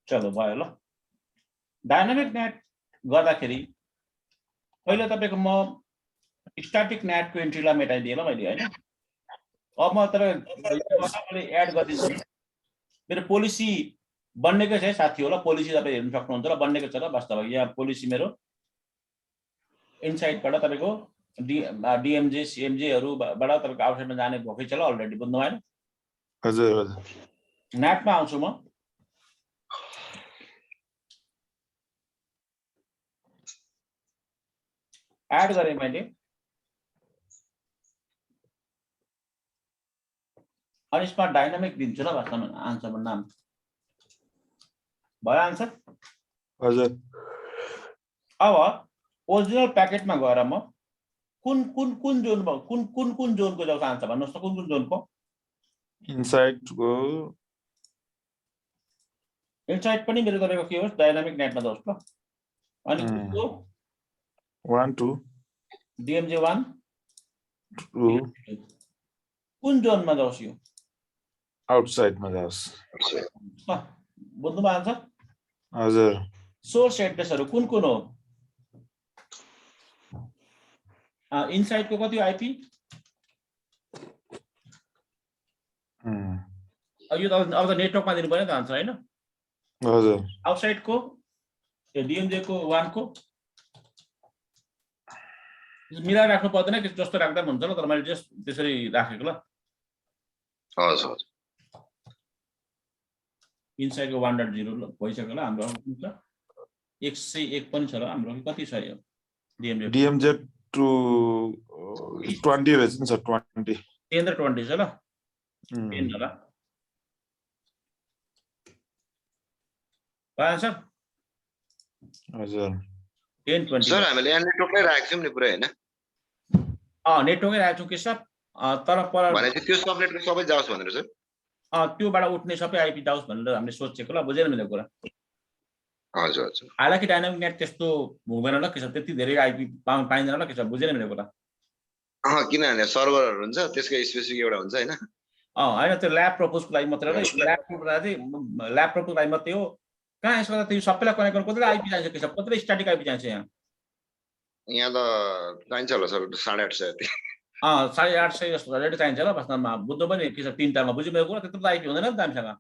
A: चलो भयो ल डायनामिक नेट गर्दाखेरि पहिले तपाईको म स्ट्याटिक नेटको एन्ट्रीलाई मेटाइदिए ल मैले हैन अब म तपाईले एड गर्दिन्छु मेरो पोलिसी बन्नेकै छ साथी होला पोलिसी तपाईले हेर्न सक्नुहुन्छ ल बन्नेकै छ ल वास्तवमा यहाँ पोलिसी मेरो इनसाइडबाट तपाईको डीएमजे सीएमजे हरुबाट तपाईको आउटसाइडमा जाने भकै छ ल अलरेडी बुझ्नु भएन
D: हजुर हजुर
A: नेटमा आउँछु म एड गरेँ मैले अनि यसमा डाइनामिक दिन्छु ल वास्तवमा आन्सरमा नाम भयो आन्सर
D: हजुर
A: अब ओरिजिनल प्याकेटमा गएर म कुन कुन कुन जोन कुन कुन कुन जोनको जाउँछ आन्सर भन्नुहोस् त कुन कुन जोनको
D: इनसाइडको
A: इनसाइड पनि मेरो तपाईँको के होस् डाइनामिक नेटमा जाओस् ल अनि कुनको
D: 1 2
A: DMJ 1
D: 2
A: कुन जोनमा जाओस् यो
D: आउटसाइडमा जाओस्
A: बुझ्नुभयो आन्सर
D: हजुर
A: सोर्स एड्रेसहरू कुन कुन हो इनसाइडको कति हो आइपी यो त अब त नेटवर्कमा दिनु पर्यो नि त आन्सर हैन
D: हजुर
A: आउटसाइडको यो DMJ को 1 को मिलाएर राख्नु पर्दैन कि जस्तो राख्दा पनि हुन्छ ल तर मैले जस्ट त्यसरी राखेको ल
C: हजुर
A: इनसाइडको 1.0 भइसक्यो ल हाम्रो 101 पनि छ ल हाम्रो कति छ यो
D: DMZ टु 20 रहेछ नि सर 20
A: 10 र 20 छ ल 10 होला आन्सर
D: हजुर
A: 10 20
C: सर हामीले यहाँ नेटवर्कमै राखेको छौँ नि पुरै हैन
A: नेटवर्कै राखेको छु के सब तर पर
C: भनेपछि त्यो सबनेटको सबै जाओस् भनेर सर
A: त्योबाट उठ्ने सबै आइपी जाओस् भनेर हामीले सोचेको ल बुझेन मेरो कुरा
C: हजुर हजुर
A: हालाकि डाइनामिक नेट त्यस्तो हुँदैन ल के छ त्यति धेरै आइपी पाइँदैन ल के छ बुझेन मेरो कुरा
C: किनभने सर्भरहरू हुन्छ त्यसको स्पेसिफिक एउटा हुन्छ हैन
A: हैन त्यो ल्याब प्रपोजको लागि मात्रै हो ल्याब प्रपोजको लागि मात्रै हो कहाँ यसको त त्यो सबैलाई कनेक्ट गर्नु कतिले आइपी चाहिन्छ के छ कतिले स्ट्याटिक आइपी चाहिन्छ यहाँ
C: यहाँ त चाहिन्छ होला सर 850 जति
A: 850 जस्तो रेडी चाहिन्छ ल वास्तवमा बुझ्नु पनि के छ तीनटामा बुझ्यो मेरो कुरा त्यत्रो त आइपी हुँदैन नि त हामीसँग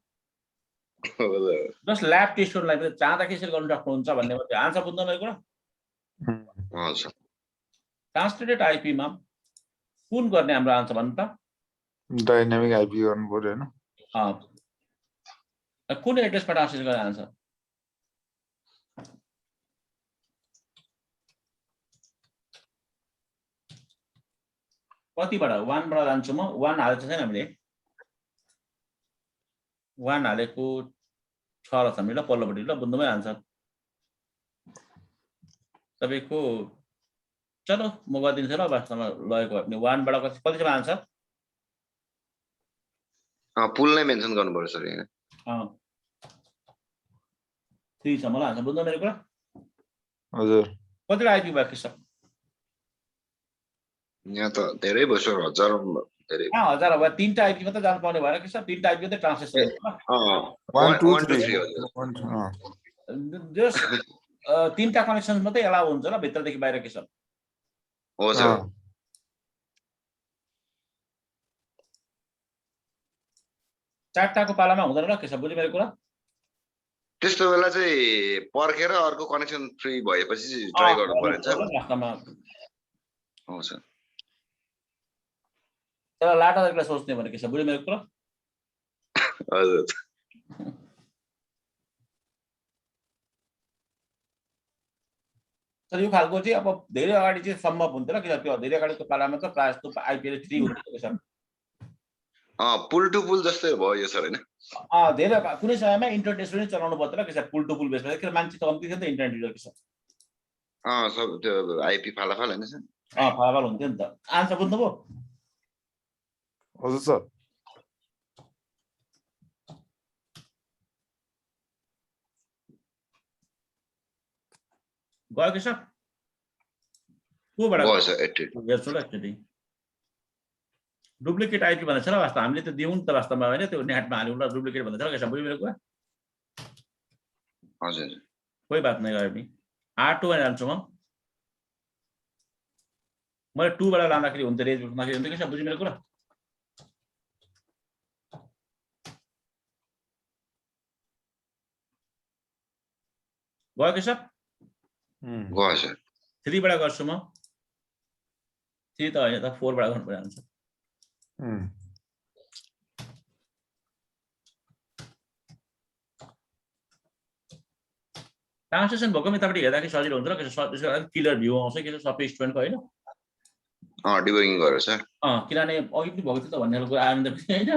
A: जस्ट ल्याब टेस्ट गर्नुलाई पनि चाहँदा कसरी गर्नु सक्नुहुन्छ भन्ने मात्रै आन्सर बुझ्नु मेरो कुरा
C: हजुर
A: ट्रान्सलेटेड आइपीमा कुन गर्ने हाम्रो आन्सर भन्नु त
D: डाइनामिक आइपी गर्नु पर्यो हैन
A: कुन एड्रेसबाट ट्रान्सलेट गर्ने आन्सर कतिबाट 1 बाट जान्छु म 1 हालेको छैन हामीले 1 हालेको छ र छ ल पल्लोपट्टि ल बुझ्नुभयो आन्सर तपाईको चलो म गरिदिन्छु ल वास्तवमा लगेको भने 1 बाट कति छ आन्सर
C: पुल नै मेन्सन गर्नु पर्यो सर यहाँ
A: 3 छ मलाई आन्सर बुझ्नु मेरो कुरा
D: हजुर
A: कति आइपी बाँकी छ
C: यहाँ त धेरै भयो सर हजार धेरै
A: हजार अब 3टा आइपी मात्र जानु पाउने भएर के छ 3टा आइपी मात्रै ट्रान्सलेसन
C: 1 2 3
A: जस्ट 3टा कनेक्सन मात्रै एलाउ हुन्छ ल भित्रदेखि बाहिर के छ
C: हो सर
A: चारटाको पालामा हुँदैन ल के छ बुझ्नु मेरो कुरा
C: त्यस्तो बेला चाहिँ पर्खेर अर्को कनेक्सन फ्री भएपछि ट्राई गर्नु पर्छ
A: वास्तवमा
C: हो सर
A: तर लाटा तरिकाले सोच्ने भने के छ बुझ्नु मेरो कुरा
C: हजुर
A: तर यो खालको चाहिँ अब धेरै अगाडि चाहिँ सम्भव हुन्थ्यो ल किन त्यो धेरै अगाडिको पालामा त प्रायः जस्तो आइपी 3 हुन्थ्यो सर
C: पुल टु पुल जस्तै भयो यो सर हैन
A: धेरै कुनै समयमा इन्टरनेट पनि चलाउनु पर्दैन के छ पुल टु पुल बेसमा किन मान्छे त कम्ती थियो नि त इन्टरनेट युजर के छ
C: सब त्यो आइपी फालाफाल हैन सर
A: फालाफाल हुन्थ्यो नि त आन्सर बुझ्नुभयो
D: हजुर सर
A: गयो के सर कोबाट
C: भयो सर
A: हेर्छु ल एकचोटि डुप्लिकेट आइपी भन्दैछ ल वास्तव हामीले त दिउँ नि त वास्तवमा होइन त्यो नेटमा हाल्यौँ ल डुप्लिकेट भन्दैछ ल के छ बुझ्नु मेरो कुरा
C: हजुर
A: कोही बात नै गयो नि R2 मा जान्छु म मैले 2 बाट लाँदाखेरि हुन्थ्यो रेज उठ्दाखेरि हुन्थ्यो के छ बुझ्नु मेरो कुरा गयो के सर
C: गयो सर
A: 3 बाट गर्छु म 3 त होइन त 4 बाट गर्नु पर्यो आन्सर ट्रान्सलेसन भएको यतापट्टि हेर्दाखेरि सजिलो हुन्छ र के त्यसको अलिक क्लियर भ्यू आउँछ के छ सबै स्टुडेन्टको होइन
C: डिबगिङ गरेर सर
A: किनभने अघि पनि भएको थियो त भन्ने खालको आयो भने त होइन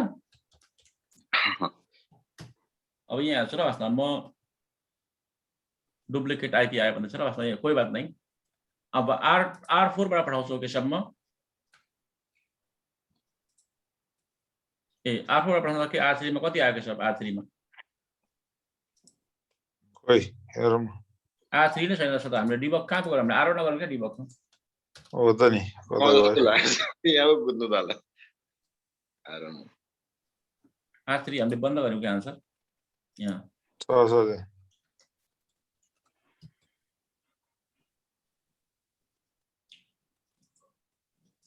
A: अब यहाँ हेर्छु र वास्तवमा म डुप्लिकेट आइपी आयो भने छ र वास्तवमा कोही बात नै अब R4 बाट पठाउँछु केशवमा R4 बाट पठाउँदा के R3 मा कति आएको छ R3 मा
D: खोइ हेरौँ
A: R3 नै छैन त हामीले डिबग कहाँ गरौँ हामीले R1 गरौँ के डिबग
D: हो त नि कता गयो
C: यहाँ बुझ्नु त होला
A: R3 हामीले बन्द गर्यौं के आन्सर यहाँ
D: छ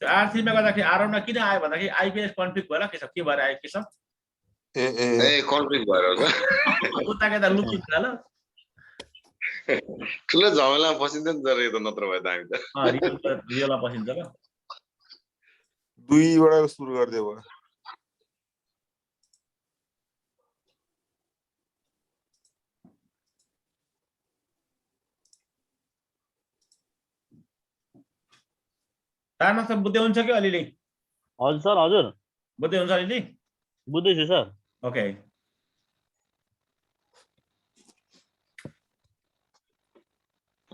A: R3 मा गर्दाखेरि R1 मा किन आयो भन्दाखेरि आइपी कन्फ्लिक्ट भयो के छ के भएर आयो के छ
C: ए कन्फ्लिक्ट भएर हो
A: उताकै त लुप हुन्छ ल
C: ठुलो झमेला फसिन्छ नि जरे त नत्र भए त हामी त
A: रियलमा फसिन्छ ल
D: 2 बाट सुरु गर्दै भयो
A: तार्न त बुझ्दै हुन्छ कि अलिअलि
E: हजुर सर हजुर
A: बुझ्दै हुन्छ अलिअलि
E: बुझ्दैछु सर
A: ओके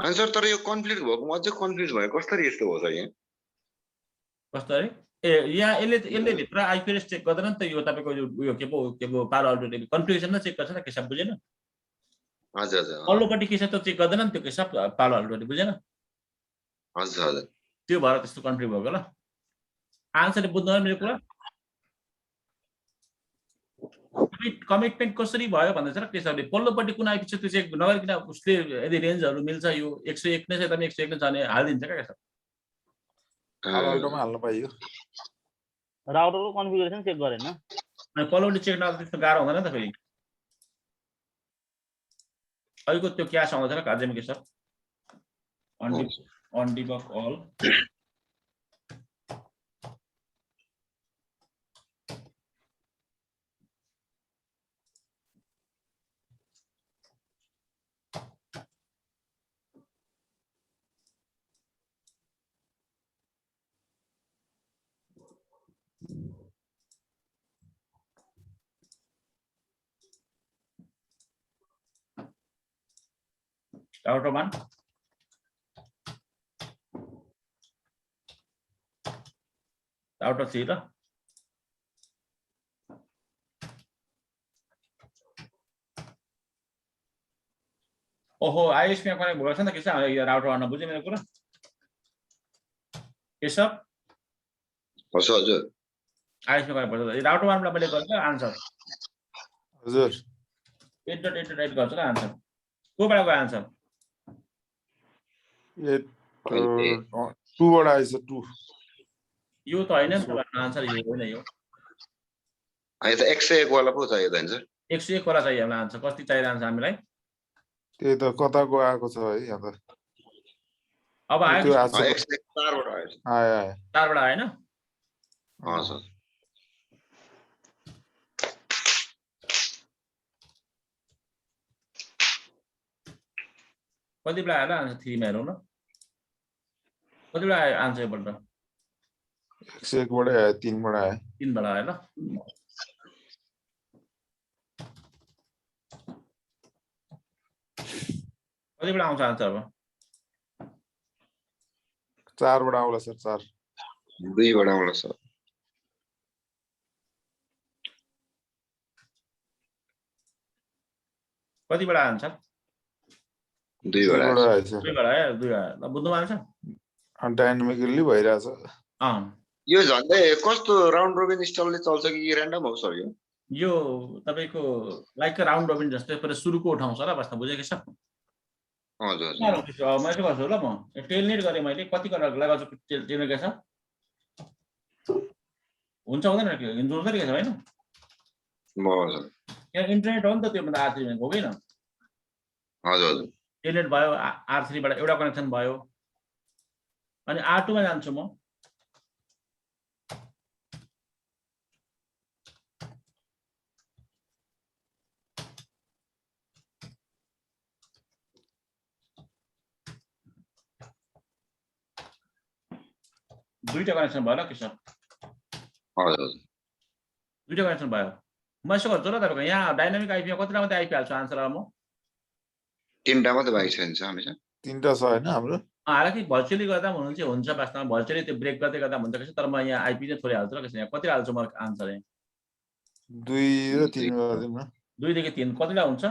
C: आन्सर तर यो कन्फ्लिक्ट भएको अझै कन्फ्युज भयो कसरी यस्तो हो त यहाँ
A: कसरी ए यहाँ यसले भित्र आइपी एड्रेस चेक गर्दैन नि त यो तपाईको यो के पो पालो अल्टो कन्फिगरेसन नै चेक गर्छ नि के सब बुझेन
C: हजुर हजुर
A: अल्लोपट्टि के छ त चेक गर्दैन नि त्यो के सब पालो अल्टो बुझेन
C: हजुर हजुर
A: त्यो भएर त्यस्तो कन्फ्लिक्ट भएको ल आन्सर बुझ्नु मेरो कुरा कमिटमेन्ट कसरी भयो भन्दा चाहिँ के छ भने पल्लोपट्टि कुन आइपी छ त्यो चेक नगरिकन उसले यदि रेन्जहरु मिल्छ यो 101 नै छ त 101 नै छ भने हाल्दिन्छ के छ
D: अल्टोमा हाल्न पाइयो
E: राउटरको कन्फिगरेसन चेक गरेन
A: अनि पल्लोपट्टि चेक नगर्दा त्यस्तो गाह्रो हुँदैन त फेरि अहिलेको त्यो क्यास आउँदैन र अझै के छ on debug all router 1 router 3 ल ओहो आइएसपी मा कनेक्ट भएको छ नि त के छ यो राउटर गर्न बुझ्यो मेरो कुरा के सब
C: हजुर
A: आइएसपी कनेक्ट भएको राउटर 1 बाट मैले गर्छ आन्सर
D: हजुर
A: 8.8.8 गर्छ ल आन्सर कोबाट गयो आन्सर
D: 2 बाट आइछ 2
A: यो त हैन नि त आन्सर यो होइन यो
C: अहिले त 101 वाला पो चाहियो त हैन
A: 101 वाला चाहियो हामीलाई आन्सर कति चाहिरहन्छ हामीलाई
D: त्यही त कताको आएको छ है यहाँ त
A: अब आयो
C: 101 4 बाट आयो
D: आयो
A: 4 बाट आएन
C: हजुर
A: कति बेला आयो आन्सर 3 मा हेरौँ न कति बेला आयो आन्सर पल्ट
D: 101 बाट आयो 3 बाट आयो
A: 3 बाट आयो ल कति बेला आउँछ आन्सर अब
D: 4 बाट आउला सर 4
C: 2 बाट आउला सर
A: कति बेला आन्सर
C: 2 बाट आयो
A: 2 बाट आयो 2 ल बुझ्नु आउँछ
D: डाइनामिकली भइराछ
C: यो झन्डै कस्तो राउन्ड रोबिन स्टाइलले चल्छ कि र्यान्डम हो सर
A: यो तपाईको लाइक राउन्ड रोबिन जस्तै पर सुरुको उठाउँछ ल बस्न बुझेको छ
C: हजुर
A: मैले के गर्छु ल म टेलनेट गरे मैले कति लगाउँछु टेलनेट के छ हुन्छ हुँदैन हिन्दू हुँदैन के छ हैन यहाँ इन्टरनेट हो नि त त्यो भन्दा R3 मा हो हैन
C: हजुर
A: टेलनेट भयो R3 बाट एउटा कनेक्सन भयो अनि R2 मा जान्छु म दुईटा कनेक्सन भयो ल के छ
C: हजुर
A: दुईटा कनेक्सन भयो म यसो गर्छु ल तपाईको यहाँ डाइनामिक आइपी मा कतिटा मात्रै आइपी हाल्छु आन्सर अब म
C: 3टा मात्रै बाइक छ हमेशा
D: 3टा छ हैन हाम्रो
A: हालाकि भर्चुअली गर्दा हुनु चाहिँ हुन्छ वास्तवमा भर्चुअली त्यो ब्रेक गर्दै गर्दा हुन्छ कसै तर म यहाँ आइपी चाहिँ थोरै हाल्छु र कसै यहाँ कति हाल्छु म आन्सर यहाँ
D: 2 र 3 गर्दिम न
A: 2 देखि 3 कतिला हुन्छ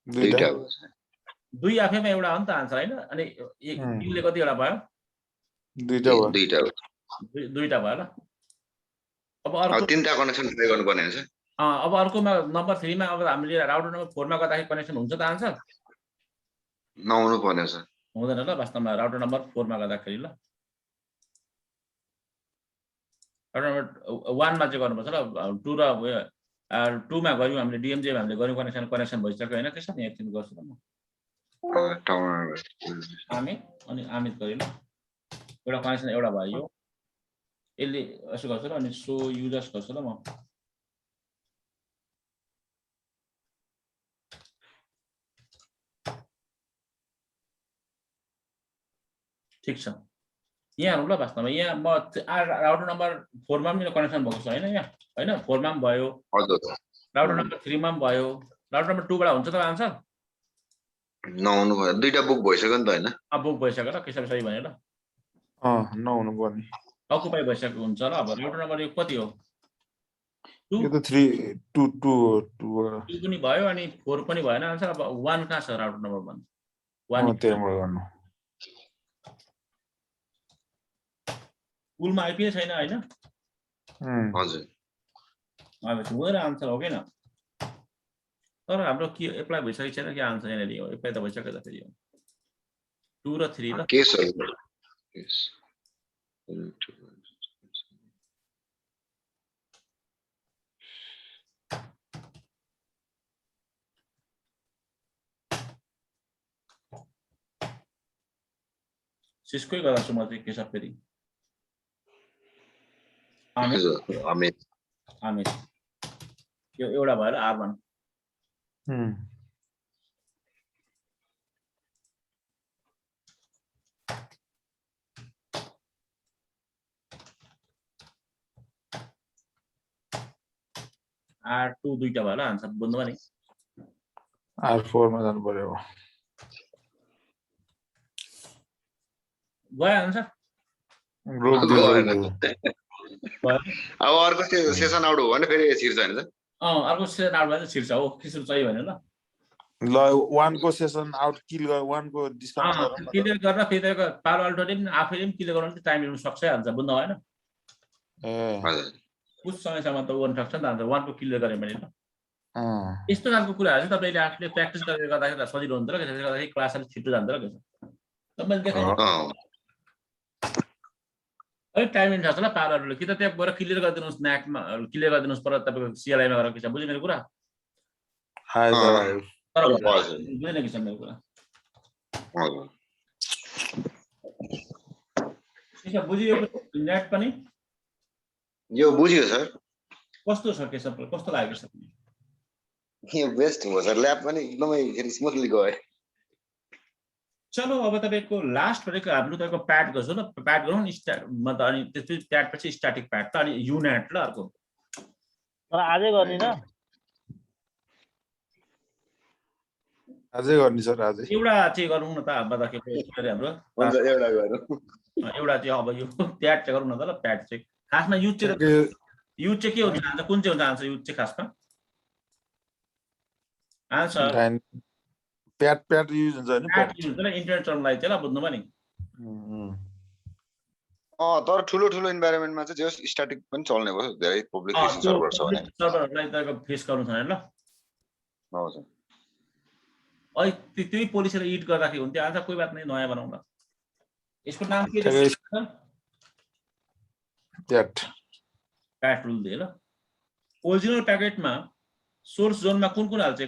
D: 2टा
A: 2 आफैमा एउटा हो नि त आन्सर हैन अनि किले कति एउटा भयो
D: 2टा भयो
A: 2टा भयो ल अब अर्को
C: 3टा कनेक्सन ट्राई गर्नुपर्ने हुन्छ
A: अब अर्कोमा नम्बर 3 मा अब हामीले राउटर नम्बर 4 मा गर्दाखेरि कनेक्सन हुन्छ त आन्सर
C: नहुनु पर्ने छ
A: हुँदैन ल वास्तवमा राउटर नम्बर 4 मा गर्दाखेरि ल राउटर नम्बर 1 मा चाहिँ गर्नुपर्छ ल 2 र 2 मा गर्यौं हामीले डीएमजे मा हामीले गर्यौं कनेक्सन भइसक्यो हैन के छ नि एकछिन गर्छु त म अनि अमित गरे ल एउटा कनेक्सन एउटा भयो यसले यसो गर्छ र अनि सो युजर्स गर्छ ल म ठीक छ यहाँ हेर्नु ल वास्तवमा यहाँ म राउटर नम्बर 4 मा पनि मेरो कनेक्सन भएको छ हैन यहाँ हैन 4 मा पनि भयो राउटर नम्बर 3 मा पनि भयो राउटर नम्बर 2 बाट हुन्छ त आन्सर
C: नहुनु पर्ने 2टा बुक भइसक्यो नि त हैन
A: बुक भइसक्यो ल किसिम सही भने ल
D: नहुनु पर्ने
A: अकुपाई भइसक्यो हुन्छ ल अब राउटर नम्बर यो कति हो
D: यो त 3 2
A: पनि भयो अनि 4 पनि भएन आन्सर अब 1 कहाँ छ राउटर नम्बर 1
D: त्यहाँबाट गर्नु
A: पुलमा आइपी छैन हैन
C: हजुर
A: हुँदैन आन्सर हो किन तर हाम्रो के एप्लाई भइसकेको छैन के आन्सर यहाँनिर हो एप्लाई त भइसक्यो त फेरि 2 र 3 ल
C: केसहरु
A: सिस्कै गर्दा छु म चाहिँ के छ फेरि आमिर यो एउटा भएर R1 R2 दुईटा भयो ल आन्सर बुझ्नुभयो नि
D: R4 मा जानु पर्यो
A: गयो आन्सर
C: अब अर्को सेसन आउट हो भने फेरि छिर्छ हैन त
A: अर्को सेसन आउट भने छिर्छ हो किसिम चाहिँ भने ल
D: 1 को सेसन आउट किल 1 को डिस्काउन्ट
A: क्लियर गर्न फेरि पालो अल्टोले पनि आफैले पनि क्लियर गर्न टाइम लिनु सक्छ हाल्छ बुझ्नु भएन कुछ समयसम्म त गर्न सक्छ नि त अन्त 1 को क्लियर गरे भने ल यस्तो खालको कुराहरु चाहिँ तपाईले आफूले प्र्याक्टिस गरेर गर्दाखेरि सजिलो हुन्छ र त्यसले गर्दाखेरि क्लास अलि छिटो जान्छ र के तपाईले देखाउनु अलिक टाइम लिन्छ होला पालोले कि त त्यहाँ गएर क्लियर गरिदिनुस् न्याकमा क्लियर गरिदिनुस् पर तपाईको सीएलआई मा गएर के छ बुझ्नु मेरो कुरा तर बुझ्दैन कि मेरो कुरा के बुझियो नेट पनि
C: यो बुझियो सर
A: कस्तो छ के सब कस्तो लाग्यो सर
C: यो बेस्ट हो सर ल्याब पनि एकदमै स्मुथली गयो
A: चलो अब तपाईको लास्ट भनेको हाम्रो तपाईको प्याड गर्छु ल प्याड गरौँ नि म त अनि त्यसपछि प्याड पछि स्ट्याटिक प्याड त अनि युनेट ल अर्को
E: तर आजै गर्ने न
D: आजै गर्ने सर आजै
A: एउटा चाहिँ गरौँ न त हाम्रो हाम्रो
C: हुन्छ एउटा गरौँ
A: एउटा चाहिँ अब यो प्याड चाहिँ गरौँ न त ल प्याड चाहिँ खासमा युज चाहिँ के हुन्छ कुन चाहिँ हुन्छ आन्सर युज चाहिँ खासमा आन्सर
D: प्याड युज हुन्छ हैन
A: प्याड युज हुन्छ इन्टरनेट चलाउनलाई चाहिँ ल बुझ्नुभयो नि
C: तर ठुलो ठुलो इन्भाइरोमेन्टमा चाहिँ जस स्ट्याटिक पनि चल्ने भयो धेरै पब्लिक सर्भर छ भने
A: सर्भरहरुलाई तपाईको फेस गर्नु छ ल
C: हजुर
A: अहिले त्यही पोलिसीले इट गर्दाखेरि हुन्थ्यो आज कोही बात नै नयाँ बनाउँला यसको नाम के प्याड रुल दिए ल ओरिजिनल प्याकेटमा सोर्स जोनमा कुन कुन हाल्छ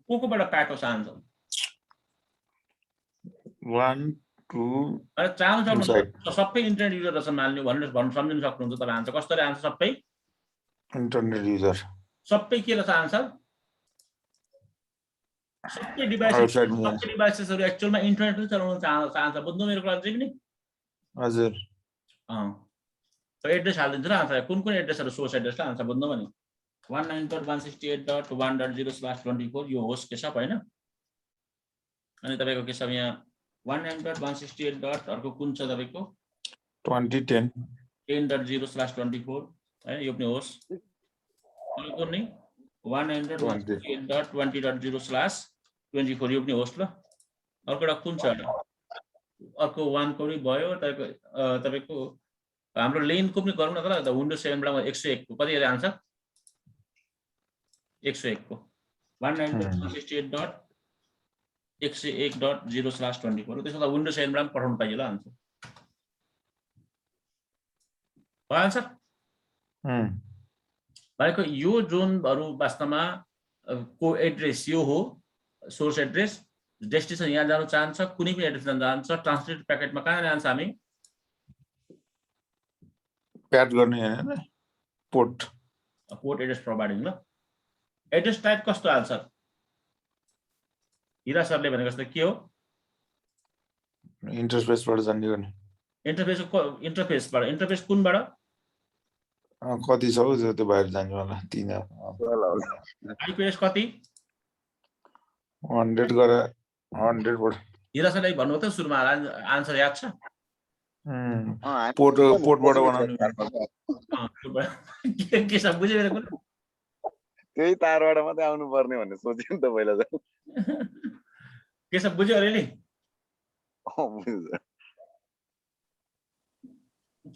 A: कोबाट प्याडको चाहन्छ
D: 1 2
A: अरे चाहनु सबै इन्टरनेट युजर रहेछ मान्नु भन्नु सम्झिनु सक्नुहुन्छ तपाईँ आन्सर कसरी आन्सर सबै
D: इन्टरनेट युजर
A: सबै के रहेछ आन्सर सबै डिभाइसेसहरु एक्चुअलमा इन्टरनेट पनि चलाउन चाहन्छ बुझ्नु मेरो कुरा चाहिँ पनि
D: हजुर
A: एड्रेस हालिदिन्छ र आन्सर कुन कुन एड्रेसहरु सोर्स एड्रेस र आन्सर बुझ्नु भने 192.168.1.0/24 यो होस्ट के सब हैन अनि तपाईको के छ यहाँ 109.168 डट अर्को कुन छ तपाईको
D: 2010
A: 10.0/24 हैन यो पनि होस् अर्को नि 109.168.20.0/24 यो पनि होस् ल अर्को एउटा कुन छ अर्को 1 को पनि भयो तपाईको हाम्रो लेनको पनि गरौँ न त विन्डोज 7 बाट 101 को कति आन्सर 101 को 109.168.101.0/24 त्यसो त विन्डोज 7 बाट पठाउनु पाइयो ल आन्सर हो आन्सर भनेको यो जोनहरु वास्तवमा को एड्रेस यो हो सोर्स एड्रेस डेस्टिनेसन यहाँ जानु चाहन्छ कुनै पनि एड्रेस जान्छ ट्रान्सलेट प्याकेटमा कहाँ जान्छ हामी
D: प्याड गर्ने हैन पोर्ट
A: एड्रेस प्रोभाइडिङ ल एड्रेस टाइप कस्तो आन्सर हिरा सरले भनेको जस्तो के हो
D: इन्टरफेसबाट जान्ने गर्ने
A: इन्टरफेस कुनबाट
D: कति छ त्यो बाहिर जान्ने वाला 3
A: आईपी एड्रेस कति
D: 100 गरे 100 बाट
A: हिरा सरले भन्नु त सुरुमा आन्सर याद छ
D: पोर्टबाट बनाउने
A: के सब बुझ्यो मेरो कुरा
C: त्यही तारबाट मात्रै आउनु पर्ने भन्ने सोच्यो नि त पहिला त
A: के सब बुझ्यो अलिअलि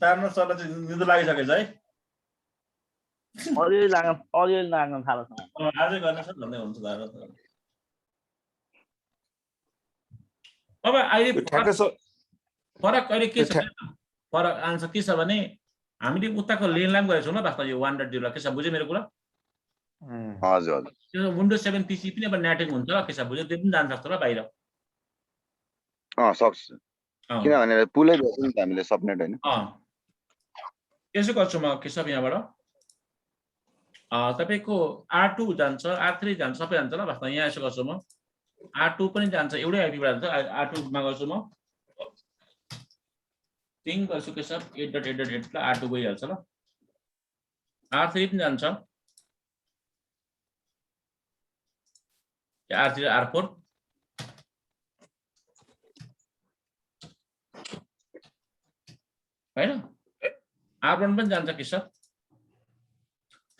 A: तार्न सर्न चाहिँ निदो लागिसकेछ है
E: अलिअलि लाग्न थाल्छ
A: आजै गर्न सक्छ भन्दै हुन्छ दादा अब अहिले फरक अहिले के छ फरक आन्सर के छ भने हामीले उताको लेनलाई पनि गरेछौँ ल वास्तवमा यो 1.0 के छ बुझ्यो मेरो कुरा
C: हजुर
A: त्यो विन्डोज 7 पीसी पनि अब नेटिङ हुन्छ के छ बुझ्यो त्यो पनि जान सक्छ ल बाहिर
C: सक्छ किनभने पुलै गर्छ नि त हामीले सबनेट हैन
A: यसो गर्छु म के सब यहाँबाट तपाईको R2 जान्छ R3 जान्छ सबै जान्छ ल वास्तवमा यहाँ यसो गर्छु म R2 पनि जान्छ एउटै आईपी बाट जान्छ R2 मा गर्छु म पिङ गर्छु के सब 8.8.8 ला R2 गइहाल्छ ल R3 पनि जान्छ R3 R4 हैन R1 पनि जान्छ के सब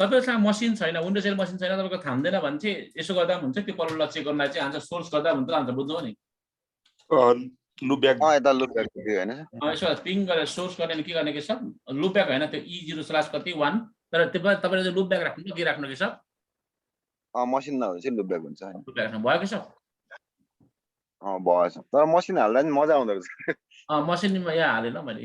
A: तपाईसँग मसिन छैन विन्डोज 7 मसिन छैन तपाईको थाम्दैन भने चाहिँ यसो गर्दा पनि हुन्छ त्यो कलर चेक गर्नलाई चाहिँ आन्सर सोर्स गर्दा हुन्छ आन्सर बुझ्नु नि
D: लुप ब्याक
C: यता लुप ब्याक दियो हैन
A: यसो पिङ गरेर सोर्स गर्ने के गर्ने के छ लुप ब्याक हैन त्यो E0/ कति 1 तर त्यो तपाईले लुप ब्याक राख्नु के राख्नु के छ
C: मसिन नभए चाहिँ लुप ब्याक हुन्छ हैन
A: लुप ब्याक भयो के छ
C: भएछ तर मसिन हाल्दा नि मजा आउँदो रहेछ
A: मसिनमा यहाँ हाले ल मैले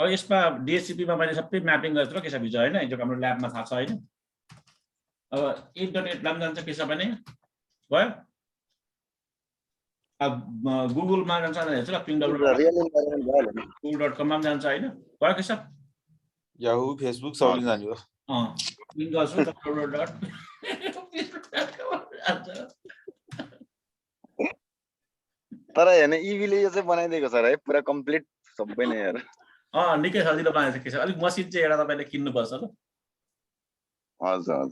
A: अब यसमा DHCP मा मैले सबै म्यापिङ गरेछु ल के छ भिडियो हैन जो हाम्रो ल्याबमा थाहा छ हैन अब 8.8 लाम जान्छ के छ भने भयो अब गुगल मा जान्छ हेर्छु ल ping.com मा जान्छ हैन भयो के छ
D: याहु फेसबुक सबले जान्यो
A: पिङ गर्छु
C: तर हैन इभीले यो चाहिँ बनाइदिएको छ है पुरा कम्प्लिट सबै नै यार
A: निकै सजिलो बनाएको छ के छ अलिक मसिन चाहिँ एउटा तपाईले किन्नु पर्छ ल
C: हजुर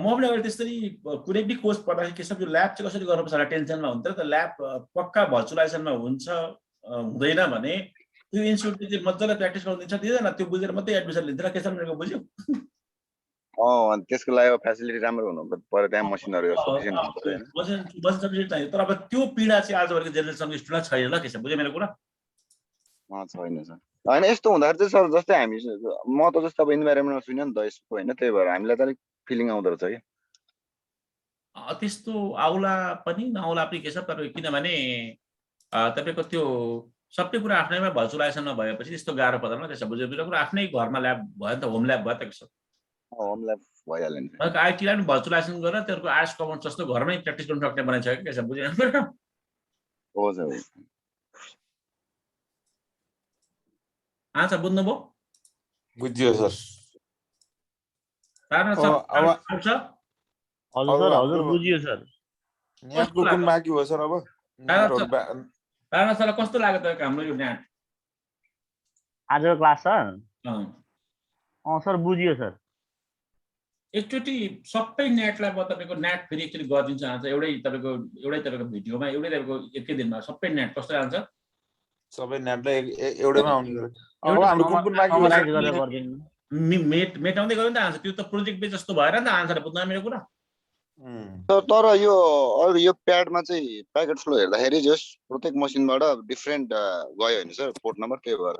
A: म पनि अब त्यसरी कुनै पनि कोर्स पढ्दाखेरि के छ यो ल्याब चाहिँ कसरी गर्नुपर्छ होला टेन्सनमा हुन्छ त ल्याब पक्का भर्चुअलाइजेसनमा हुन्छ हुँदैन भने त्यो इन्स्टिट्युटले चाहिँ मजाले प्र्याक्टिस गर्नु दिन्छ दिँदैन त्यो बुझेर मात्रै एडमिसन लिन्छ के छ मेरो बुझ्यौ
C: त्यसको लागि फ्यासिलिटी राम्रो हुनु पर्यो त्यहाँ मसिनहरु सफिसिएन्ट हुनु पर्यो
A: मसिन सफिसिएन्ट चाहियो तर अब त्यो पीडा चाहिँ आजभोलिको जेनेरेसनको स्टुडेन्टलाई छैन ल के छ बुझ्यो मेरो कुरा
C: छैन सर हैन यस्तो हुँदाखेरि चाहिँ सर जस्तै हामी म त जस्तो अब इन्भाइरोमेन्टमा छुइनँ नि त यसको हैन त्यही भएर हामीलाई त अलिक फिलिङ आउँदो रहेछ कि
A: त्यस्तो आउला पनि नआउला पनि के छ तपाईको किनभने तपाईको त्यो सबै कुरा आफ्नैमा भर्चुअलाइजेसनमा भएपछि त्यस्तो गाह्रो पर्दैन त्यसो बुझ्यो मेरो कुरा आफ्नै घरमा ल्याब भयो नि त होम ल्याब भयो त के छ
C: होम ल्याब भइहाल्यो नि
A: आइटीलाई पनि भर्चुअलाइजेसन गरेर त्यसको आर्ट्स कमर्स जस्तो घरमै प्र्याक्टिस गर्न सक्ने बनाइसक्यो के छ बुझ्यो
C: हो सर
A: आन्सर बुझ्नुभयो
D: बुझ्यो सर
A: हजुर
E: सर हजुर बुझियो सर
D: नेटको कुन बाँकी हो सर अब
A: राणा सरलाई कस्तो लाग्यो तपाईको हाम्रो यो नेट
E: आजको क्लास सर सर बुझियो सर
A: एकचोटि सबै नेटलाई म तपाईँको नेट फेरि एकचोटि गरिदिन्छु आन्सर एउटै तपाईँको भिडियोमा एउटै तपाईँको एकै दिनमा सबै नेट कस्तो आन्छ
D: सबै नेटलाई एउटैमा आउने गरे अब हाम्रो कुन कुन बाँकी
E: समराइज गरेर गरिदिनु
A: मेटाउँदै गयो नि त आन्सर त्यो त प्रोजेक्ट बेस जस्तो भएर नि त आन्सर बुझ्न मेरो कुरा
C: तर यो अरू यो प्याडमा चाहिँ प्याकेट फ्लो हेर्दाखेरि जस प्रत्येक मसिनबाट डिफरेन्ट गयो होइन सर पोर्ट नम्बर त्यही भएर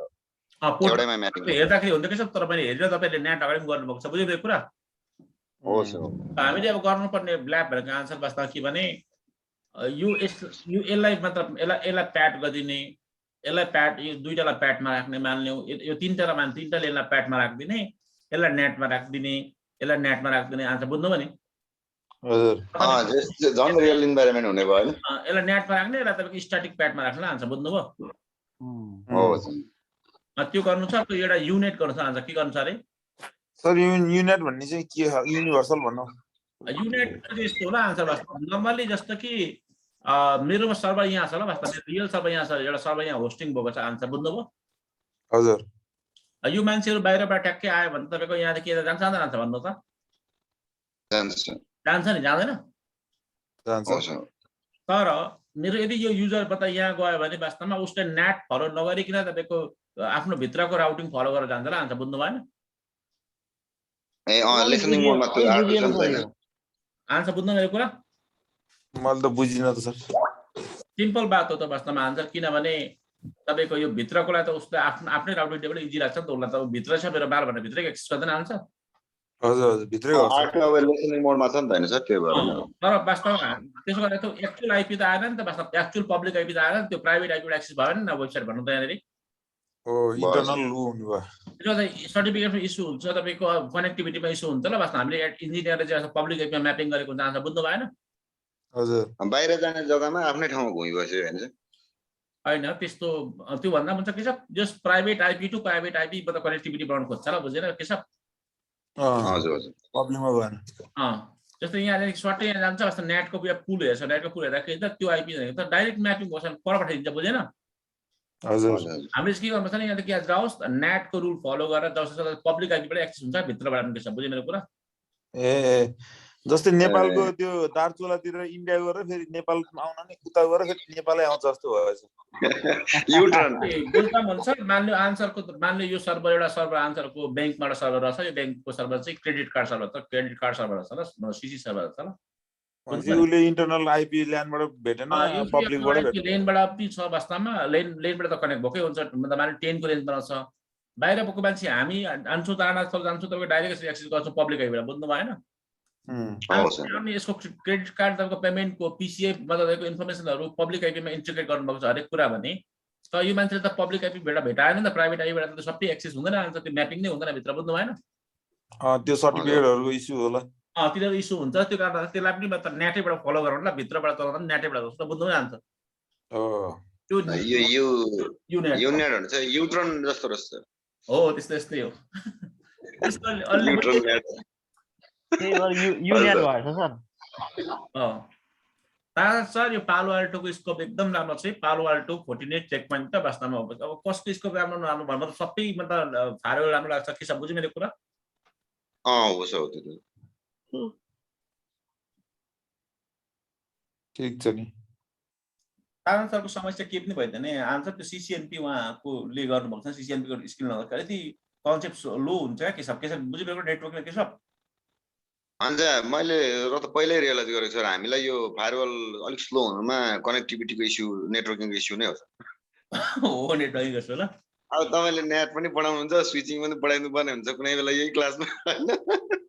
C: एउटैमा म्यापिङ
A: हेर्दाखेरि हुन्छ कि सर तर मैले हेरेर तपाईँले नेट अगाडि पनि गर्नुभएको छ बुझ्यो कुरा
C: हो सर
A: हामीले अब गर्नुपर्ने ब्ल्याक भनेको आन्सर वास्तवमा के भने यो यसलाई मतलब यसलाई प्याड गरिदिने यसलाई प्याड यो दुईटालाई प्याडमा राख्ने मान्ने यो तिनटालाई तिनटाले यसलाई प्याडमा राखिदिने यसलाई नेटमा राखिदिने यसलाई नेटमा राखिदिने आन्सर बुझ्नुभयो नि
C: झन् रियल इन्भाइरोमेन्ट हुने भयो होइन
A: यसलाई नेटमा राख्ने यसलाई तपाईँको स्ट्याटिक प्याडमा राख्ने आन्सर बुझ्नुभयो त्यो गर्नु छ त्यो एउटा युनिट गर्नु छ आन्सर के गर्नु छ अरे
D: सर युनिट भन्ने चाहिँ के हो युनिभर्सल भन्नु
A: युनिट चाहिँ यस्तो होला आन्सर वास्तवमा नर्मली जस्तो कि मेरोमा सर्भर यहाँ छ ल वास्तवमा रियल सर्भर यहाँ छ एउटा सर्भर यहाँ होस्टिङ भएको छ आन्सर बुझ्नुभयो
D: हजुर
A: यो मान्छेहरू बाहिरबाट ट्याक्कै आयो भने तपाईँको यहाँदेखि यता जान्छ जान्छ भन्नु त जान्छ नि जाँदैन तर मेरो यदि यो युजरबाट यहाँ गयो भने वास्तवमा उसले नेट फलो नगरिकन तपाईँको आफ्नो भित्रको राउटिङ फलो गरेर जान्छ ल आन्सर बुझ्नु भएन आन्सर बुझ्नु मेरो कुरा
D: मैले त बुझिन त सर
A: सिम्पल बात हो त वास्तवमा आन्सर किनभने तपाईँको यो भित्रकोलाई त उसले आफ्नै राउटिङ टेबल इजी लाग्छ नि त उसलाई त भित्र छ मेरो बाल भनेर भित्रै एक्सेस गर्दैन आन्सर
D: हजुर हजुर भित्रै गर्छ
C: मोडमा छ नि त हैन सर त्यो भएर
A: तर वास्तवमा त्यसो गर्दा त एक्चुअल आइपी त आएन नि त वास्तवमा एक्चुअल पब्लिक आइपी त आएन त्यो प्राइभेट आइपीबाट एक्सेस भयो नि वेबसाइट भन्नु त यहाँनिर
D: ओ इन्टरनल लु हुनु भयो
A: सर्टिफिकेटमा इस्यु हुन्छ तपाईँको कनेक्टिभिटीमा इस्यु हुन्छ ल वास्तवमा हामीले इन्जिनियरले चाहिँ पब्लिक आइपीमा म्यापिङ गरेको हुन्छ आन्सर बुझ्नु भएन
D: हजुर
C: बाहिर जाने जग्गामा आफ्नै ठाउँमा घुमिबस्यो हैन सर
A: होइन त्यस्तो त्यो भन्दा हुन्छ के छ जस private IP to private IP बाट कनेक्टिभिटी बनाउनु खोज्छ ल बुझेन के छ
C: हजुर हजुर
D: प्रब्लममा भएन
A: जस्तो यहाँ सर्टै यहाँ जान्छ वास्तव नेटको पुल हेर्छ नेटको पुल हेर्दाखेरि त त्यो आइपी त डाइरेक्ट म्यापिङ गर्छ पर पठाइदिन्छ बुझेन
D: हजुर
A: हामीले के गर्नुपर्छ नि यहाँदेखि यहाँ जाओस् नेटको रुल फलो गरेर जस्तो पब्लिक आइपीबाट एक्सेस हुन्छ भित्रबाट पनि के छ बुझ्यो मेरो कुरा
D: ए जस्तै नेपालको त्यो दार्चुलातिर इन्डिया गएर फेरि नेपाल आउन नि उता गएर फेरि नेपालै आउँछ जस्तो भएछ
C: युटर्न
A: बुझ्दा हुन्छ मान्यो आन्सरको मान्यो यो सर्भर एउटा सर्भर आन्सरको बैंकबाट सर्भर रहेछ यो बैंकको सर्भर चाहिँ क्रेडिट कार्ड सर्भर त क्रेडिट कार्ड सर्भर छ ल सीसी सर्भर छ ल
D: उले इन्टरनल आइपी ल्यान्डबाट भेटेन पब्लिकबाट भेटेन
A: लेनबाट पनि छ वास्तवमा लेनबाट त कनेक्ट भएकै हुन्छ मतलब मान्यो 10 को रेन्जमा छ बाहिर भएको मान्छे हामी जान्छौँ टाढा जान्छौँ तपाईँ डाइरेक्ट एक्सेस गर्छौँ पब्लिक आइपीबाट बुझ्नु भएन यसको क्रेडिट कार्ड तपाईँको पेमेन्टको पिसिए मतलब इन्फर्मेसनहरू पब्लिक आइपीमा इन्टिग्रेट गर्नुभएको छ हरेक कुरा भने तर यो मान्छेले त पब्लिक आइपीबाट भेटाएन नि त प्राइभेट आइपीबाट त सबै एक्सेस हुँदैन आन्छ त्यो म्यापिङ नै हुँदैन भित्र बुझ्नु भएन
D: त्यो सर्टिफिकेटहरुको इस्यु होला
A: तिनीहरू इस्यु हुन्छ त्यो कारण त्यसलाई पनि मतलब नेटैबाट फलो गराउनु ल भित्रबाट चलाउँदा पनि नेटैबाट जस्तो बुझ्नु जान्छ
C: यो युनिट हुन्छ युट्रन जस्तो रहेछ
A: हो त्यस्तै हो त्यस्तो अलि
E: युनिट भएछ सर
A: सर यो पालो आल्टोको स्कोप एकदम राम्रो छ पालो आल्टो फोर्टिनेट चेक पोइन्ट त वास्तवमा अब कसको स्कोप राम्रो नराम्रो भन्नु मतलब सबै मतलब फाइरवल राम्रो लाग्छ के छ बुझ्यो मेरो कुरा
C: हो सर त्यो
D: ठीक छ नि
A: आन्सरको समस्या के पनि भइदैन आन्सर त्यो सिसिएनपी उहाँकोले गर्नुभएको छ सिसिएनपी को स्किल नहुँदाखेरि यति कन्सेप्ट लो हुन्छ के सब बुझ्यो मेरो नेटवर्कले के सब
C: अन्त मैले र त पहिल्यै रियलाइज गरेको छु हामीलाई यो फायरवल अलिक स्लो हुनुमा कनेक्टिभिटीको इस्यु नेटवर्किङको इस्यु नै
A: हो नेटवर्किङ गर्छु ल
C: अब तपाईले नेट पनि पढाउनुहुन्छ स्विचिङ पनि पढाइनु पर्ने हुन्छ कुनै बेला यही क्लासमा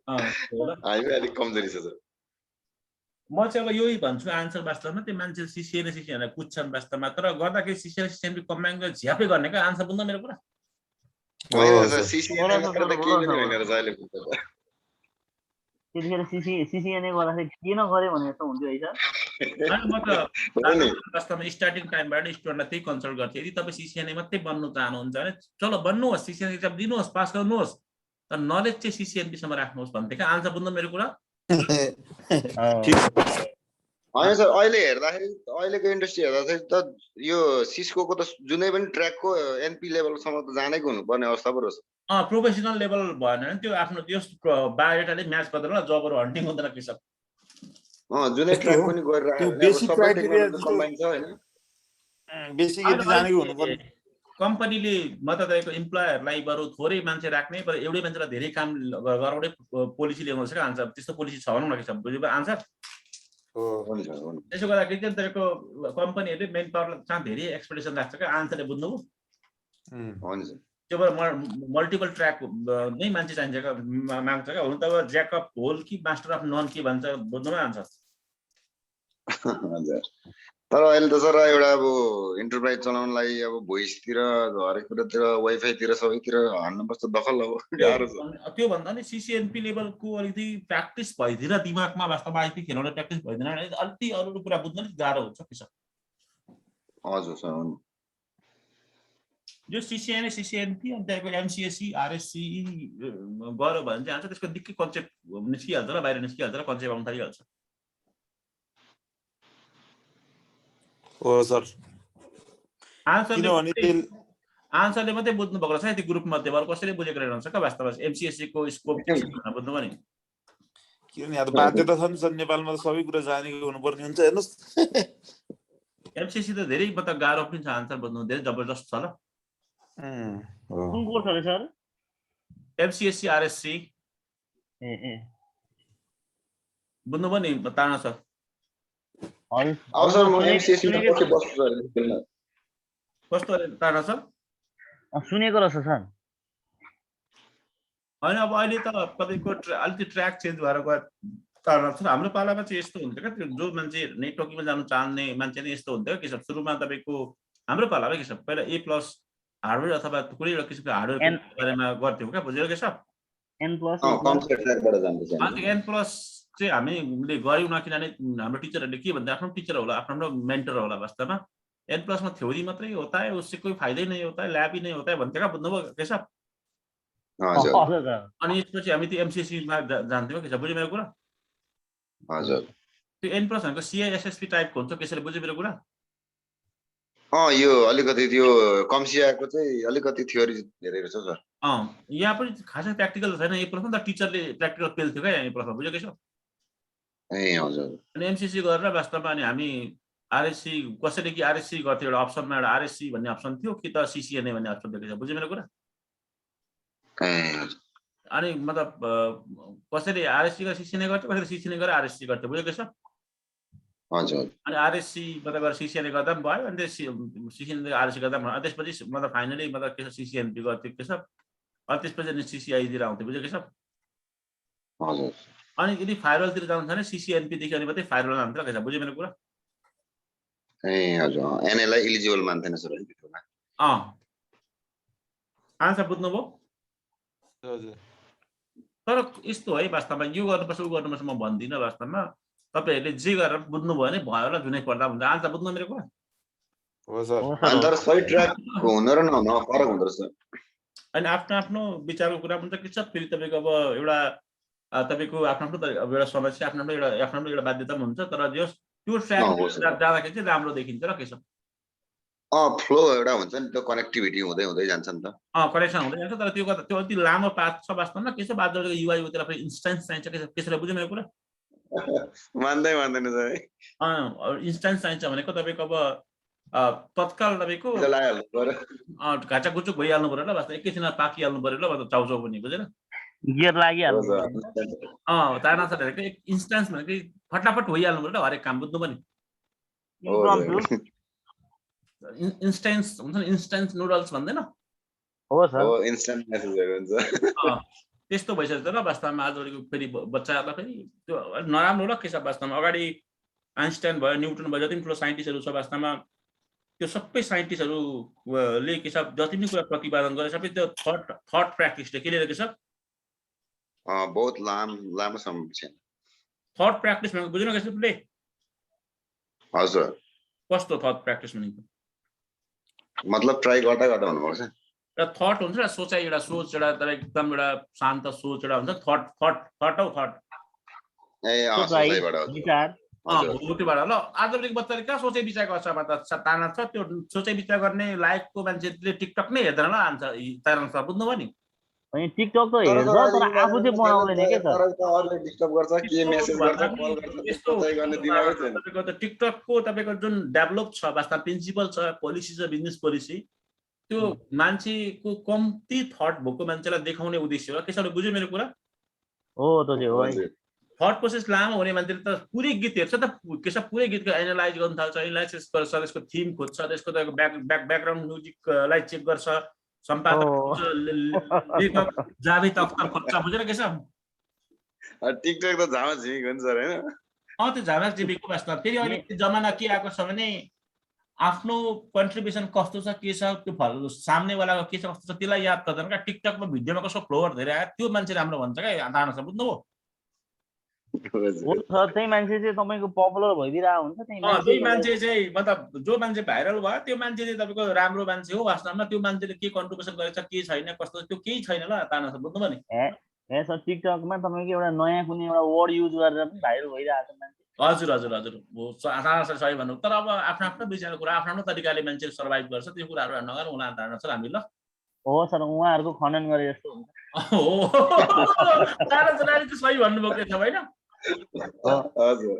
C: हामी अलिक कमजोरी छ सर
A: म चाहिँ अब यही भन्छु आन्सर वास्तवमा त्यो मान्छे सिसिएनलाई कुद्छन् वास्तवमा तर गर्दाखेरि सिसिएन कम्बाइन गरेर झ्यापै गर्ने क्या आन्सर बुझ्न मेरो कुरा
E: त्यतिखेर सिसिएनए गर्दाखेरि किन गरे भने जस्तो हुन्थ्यो है सर
A: म त वास्तवमा स्टार्टिङ टाइमबाट स्टुडेन्टलाई त्यही कन्सल्ट गर्थेँ यदि तपाईँ सिसिएनए मात्रै बन्नु चाहनुहुन्छ भने चलो बन्नुहोस् सिसिएनए एक्जाम दिनुहोस् पास गर्नुहोस् तर नलेज चाहिँ सिसिएनपीसम्म राख्नुहोस् भन्थे क्या आन्सर बुझ्नु मेरो कुरा
C: होइन सर अहिले हेर्दाखेरि अहिलेको इन्डस्ट्री हेर्दाखेरि त यो सिस्को त जुनै पनि ट्र्याकको एनपी लेभलसम्म त जानेको हुनुपर्ने अवस्था पो रहेछ।
A: प्रोफेसनल लेभल भएन भने त्यो आफ्नो त्यो बायोडाटाले म्याच गर्दैन जबहरू हन्टिङ हुँदैन कृषक।
C: जुनै ट्र्याक पनि गरेर
D: त्यो
C: अब
D: बेसिक
C: सबै
D: क्राइटेरिया
C: टेक्नोलोजी कम्बाइन छ हैन।
D: बेसिक यति जानेको हुनुपर्ने।
A: कम्पनीले म त तपाईँको इम्प्लोयरलाई बरु थोरै मान्छे राख्ने बरु एउटै मान्छेलाई धेरै काम गराउने पोलिसी ल्याउनु छ आन्सर। त्यस्तो पोलिसी छ भनौँ न कृषक, बुझ्यो आन्सर। त्यसो गर्दाखेरि चाहिँ तपाईँको कम्पनीहरूले मेन पावरलाई चाहिँ धेरै एक्सपेक्टेसन राख्छ क्या आन्सरले, बुझ्नुभयो। त्यो भएर मल्टिपल ट्र्याक नै मान्छे चाहिन्छ क्या, माग्छ क्या। हुन त अब ज्याकअप होल कि मास्टर अफ नन के भन्छ, बुझ्नुमा आन्सर।
C: तर अहिले त सर एउटा अब इन्टरप्राइज चलाउनलाई अब भोइसतिर हरेक कुरातिर वाइफाईतिर सबैतिर हान्नुपर्छ दखल। अब गाह्रो छ
A: त्यो भन्दा नि सिसिएनपी लेभलको अलिकति प्र्याक्टिस भइदिएर दिमागमा वास्तवमा आइपी खेलाउने प्र्याक्टिस भइदिन अलिकति अरू कुरा बुझ्न अलिक गाह्रो हुन्छ कृषक।
C: हजुर सर।
A: यो सिसिएन सिसिएनपी अनि त्यहाँको एमसिएससी आरएससी गऱ्यो भने चाहिँ आउँछ त्यसको दिक्कै कन्सेप्ट निस्किहाल्छ र बाहिर निस्किहाल्छ र कन्सेप्ट आउनु थालिहाल्छ।
D: हो सर।
A: आन्सरले मात्रै बुझ्नु भएको छ त्यो ग्रुप मध्ये अरू कसैले बुझेको रहन्छ क्या वास्तवमा एमसिएससी को स्कोप बुझ्नुभयो नि।
D: किनभने अब बाध्यता छ नि सर, नेपालमा त सबै कुरा जानेको हुनुपर्ने हुन्छ। हेर्नुहोस्
A: एमसिएससी त धेरै मतलब गाह्रो पनि छ आन्सर बुझ्नु, धेरै जबरजस्त छ ल।
E: कुन कोर्स हो सर?
A: एमसिएससी आरएससी बुझ्नुभयो नि ताना सर।
C: अब सर म एमसिएससी पछि बस्छु सर।
A: कस्तो ताना सर?
E: सुनेको रहेछ सर।
A: होइन अब अहिले त तपाईँको अलिकति ट्र्याक चेन्ज भएर गयो ताना सर। हाम्रो पालामा चाहिँ यस्तो हुन्थ्यो क्या, त्यो जो मान्छे नेटवर्किङमा जानु चाहने मान्छे नै यस्तो हुन्थ्यो कि सुरुमा तपाईँको हाम्रो पालामा के छ पहिला A+ हार्डवेयर अथवा कुनै एउटा किसिमको हार्डवेयरको बारेमा गर्थ्यौँ क्या, बुझ्यो के सब
E: N+
A: चाहिँ हामीले गऱ्यौँ न, किनभने हाम्रो टिचरहरूले के भन्दा आफ्नो टिचर होला, आफ्नो मेन्टर होला। वास्तवमा N+ में थ्योरी मात्रै होता है, उससे कोही फाइदै नहीं होता है, ल्याब ही नहीं होता है भन्थ्यो क्या, बुझ्नुभयो के सब। अनि यसपछि हामी त्यो एमसिएससीमा जान्थ्यौँ के छ, बुझ्यो मेरो कुरा?
C: हजुर।
A: त्यो N+ भनेको CISSP टाइपको हुन्छ, कसैले बुझ्यो मेरो कुरा?
C: यो अलिकति त्यो कम्सियाको चाहिँ अलिकति थ्योरी धेरै रहेछ सर।
A: यहाँ पनि खासै प्र्याक्टिकल छैन। A+ त टिचरले प्र्याक्टिकल पेल्थ्यो क्या यहाँ A+ बुझ्यो के छ?
C: हजुर।
A: अनि एमसिएससी गरेर वास्तवमा अनि हामी आरएससी कसैले कि आरएससी गर्थ्यो, एउटा अप्सनमा एउटा आरएससी भन्ने अप्सन थियो कि त सिसिएनए भन्ने अप्सन थियो, बुझ्यो मेरो कुरा? अनि मतलब कसैले आरएससी गरेर सिसिएनए गर्थ्यो, कसैले सिसिएनए गरेर आरएससी गर्थ्यो, बुझ्यो के छ?
C: हजुर।
A: अनि आरएससी मतलब सिसिएनए गर्दा पनि भयो, अनि सिसिएनए आरएससी गर्दा पनि भयो। त्यसपछि मतलब फाइनली मतलब के छ सिसिएनपी गर्थ्यो के छ, अनि त्यसपछि सिसिआईतिर आउँथ्यो, बुझ्यो के छ?
C: हजुर।
A: अनि यदि फायरवलतिर जानु छ भने सिसिएनपी देखि अनि मात्रै फायरवल आउँथ्यो के छ, बुझ्यो मेरो कुरा?
C: हजुर। एनएलाई एलिजिबल मान्थेन सर भित्रमा।
A: आन्सर बुझ्नुभयो?
D: हजुर।
A: तर यस्तो है वास्तवमा यो गर्नुपर्छ उ गर्नुपर्छ म भन्दिनँ। वास्तवमा तपाईहरुले जे गरेर बुझ्नुभयो भने भयो होला, जुनै पर्दा हुन्छ। आन्सर बुझ्नु मेरो कुरा?
D: हो सर।
C: तर सही ट्र्याक हुन र नहुन फरक हुँदो रहेछ।
A: अनि आफ्नो आफ्नो विचारको कुरा हुन्छ के छ, फेरि तपाईको अब एउटा तपाईको आफ्नो आफ्नो एउटा समस्या, आफ्नो एउटा बाध्यता पनि हुन्छ। तर त्यो ट्र्याक जाँदाखेरि चाहिँ राम्रो देखिन्छ र के छ,
C: फ्लो एउटा हुन्छ नि, त्यो कनेक्टिभिटी हुँदै हुँदै जान्छ नि त।
A: कनेक्सन हुँदै जान्छ। तर त्यो अति लामो पाथ छ वास्तवमा। के छ बादलको युआई उतिर फेरि इन्स्टेन्स चाहिन्छ के छ, त्यसले बुझ्यो मेरो कुरा?
C: मान्दैन सर।
A: इन्स्टेन्स चाहिन्छ भनेको तपाईको अब तत्काल तपाईको घाचा गुचुक भइहाल्नु पर्यो ल, वास्तव एकैछिनमा पाकिहाल्नु पर्यो ल, मतलब चाउचाउ पनि, बुझेन?
E: गियर लागिहाल्छ।
A: ताना सर भनेको एक इन्स्टेन्स भनेको फटाफट भइहाल्नु पर्यो ल हरेक काम, बुझ्नु पनि? इन्स्टेन्स हुन्छ नि, इन्स्टेन्स नुडल्स भन्दैन?
E: हो सर।
C: इन्स्टेन्ट मेसेजहरु हुन्छ।
A: त्यस्तो भइसक्छ र वास्तवमा आजभोलिको फेरि बच्चाहरूलाई फेरि त्यो नराम्रो ल के छ वास्तवमा। अगाडि आइन्स्टाइन भयो, न्युटन भयो, जति पनि ठुलो साइन्टिस्टहरू छ वास्तवमा त्यो सबै साइन्टिस्टहरूले के छ जति पनि कुरा प्रतिपादन गरे सबै त्यो थट प्र्याक्टिसले के लिएर के छ
C: बहुत लामो समय छ।
A: थट प्र्याक्टिस भनेको बुझ्नु कसले?
C: हजुर।
A: कस्तो थट प्र्याक्टिस भनेको?
C: मतलब ट्राई गर्दा गर्दा भन्नुपर्छ।
A: एउटा थट हुन्छ र सोचाइ, एउटा सोच, एउटा एकदम एउटा शान्त सोच एउटा हुन्छ। थट।
C: सोचाइबाट
E: विचार
A: त्योबाट ल आजभोलिको बच्चाले कहाँ सोचे विचार गर्छ ताना छ त्यो सोचे विचार गर्ने लायकको मान्छेले टिकटक नै हेर्दैन ल आन्छ ताना सर बुझ्नुभयो नि
E: अनि टिकटक त हेर्छ तर आफू चाहिँ बनाउँदैन के सर
C: अरूले डिस्टर्ब गर्छ के मेसेज गर्छ कल गर्छ त्यस्तो चाहिँ गर्ने दिमागै छैन
A: तपाईको त टिकटकको तपाईको जुन डेभलप छ वास्तवमा प्रिन्सिपल छ पोलिसी छ बिजनेस पोलिसी त्यो मान्छेको कम्ती थट भएको मान्छेलाई देखाउने उद्देश्य हो त्यसैले बुझ्यो मेरो कुरा
E: हो त चाहिँ हो
A: थट प्रोसेस लामो हुने मान्छेले त पुरै गीत हेर्छ त के छ पुरै गीतको एनालाइज गर्न थाल्छ एनालाइसिस गर्छ त्यसको थिम खोज्छ त्यसको त ब्याकग्राउन्ड म्युजिकलाई चेक गर्छ सम्पादक लेखक जावेद अख्तर खोज्छ बुझेर के छ
C: टिकटक त झामा झिमिक हुन्छ सर हैन
A: त्यो झामा झिमिकको वास्तव फेरि अहिले जमाना के आएको छ भने आफ्नो कन्ट्रिब्युसन कस्तो छ के छ त्यो फल सामनेवालाको के छ कस्तो छ त्यसलाई याद गर्दैन क्या टिकटकमा भिडियोमा कस्तो फ्लोवर धेरै आयो त्यो मान्छे राम्रो भन्छ क्या धारणा छ बुझ्नुभयो
E: त्यही मान्छे चाहिँ तपाईँको पपुलर भइदिरहेको हुन्छ
A: त्यही मान्छे चाहिँ मतलब जो मान्छे भाइरल भयो त्यो मान्छे चाहिँ तपाईँको राम्रो मान्छे हो वास्तवमा त्यो मान्छेले के कन्ट्रिब्युसन गरेको छ के छैन कस्तो त्यो केही छैन ल ताना छ बुझ्नुभयो नि
E: सर टिकटकमा तपाईँको एउटा नयाँ कुनै एउटा वर्ड युज गरेर पनि भाइरल भइरहेको छ मान्छे
A: हजुर हजुर हजुर सही भन्नु तर अब आफ्नो आफ्नो विचारको कुरा आफ्नो आफ्नो तरिकाले मान्छे सर्भाइभ गर्छ त्यो कुराहरू नगरौँ होला धारणा छ हामी ल
E: हो सर उहाँहरूको खनन गरे जस्तो हुन्छ
A: हो सही भन्नुभएको छ होइन
C: हजुर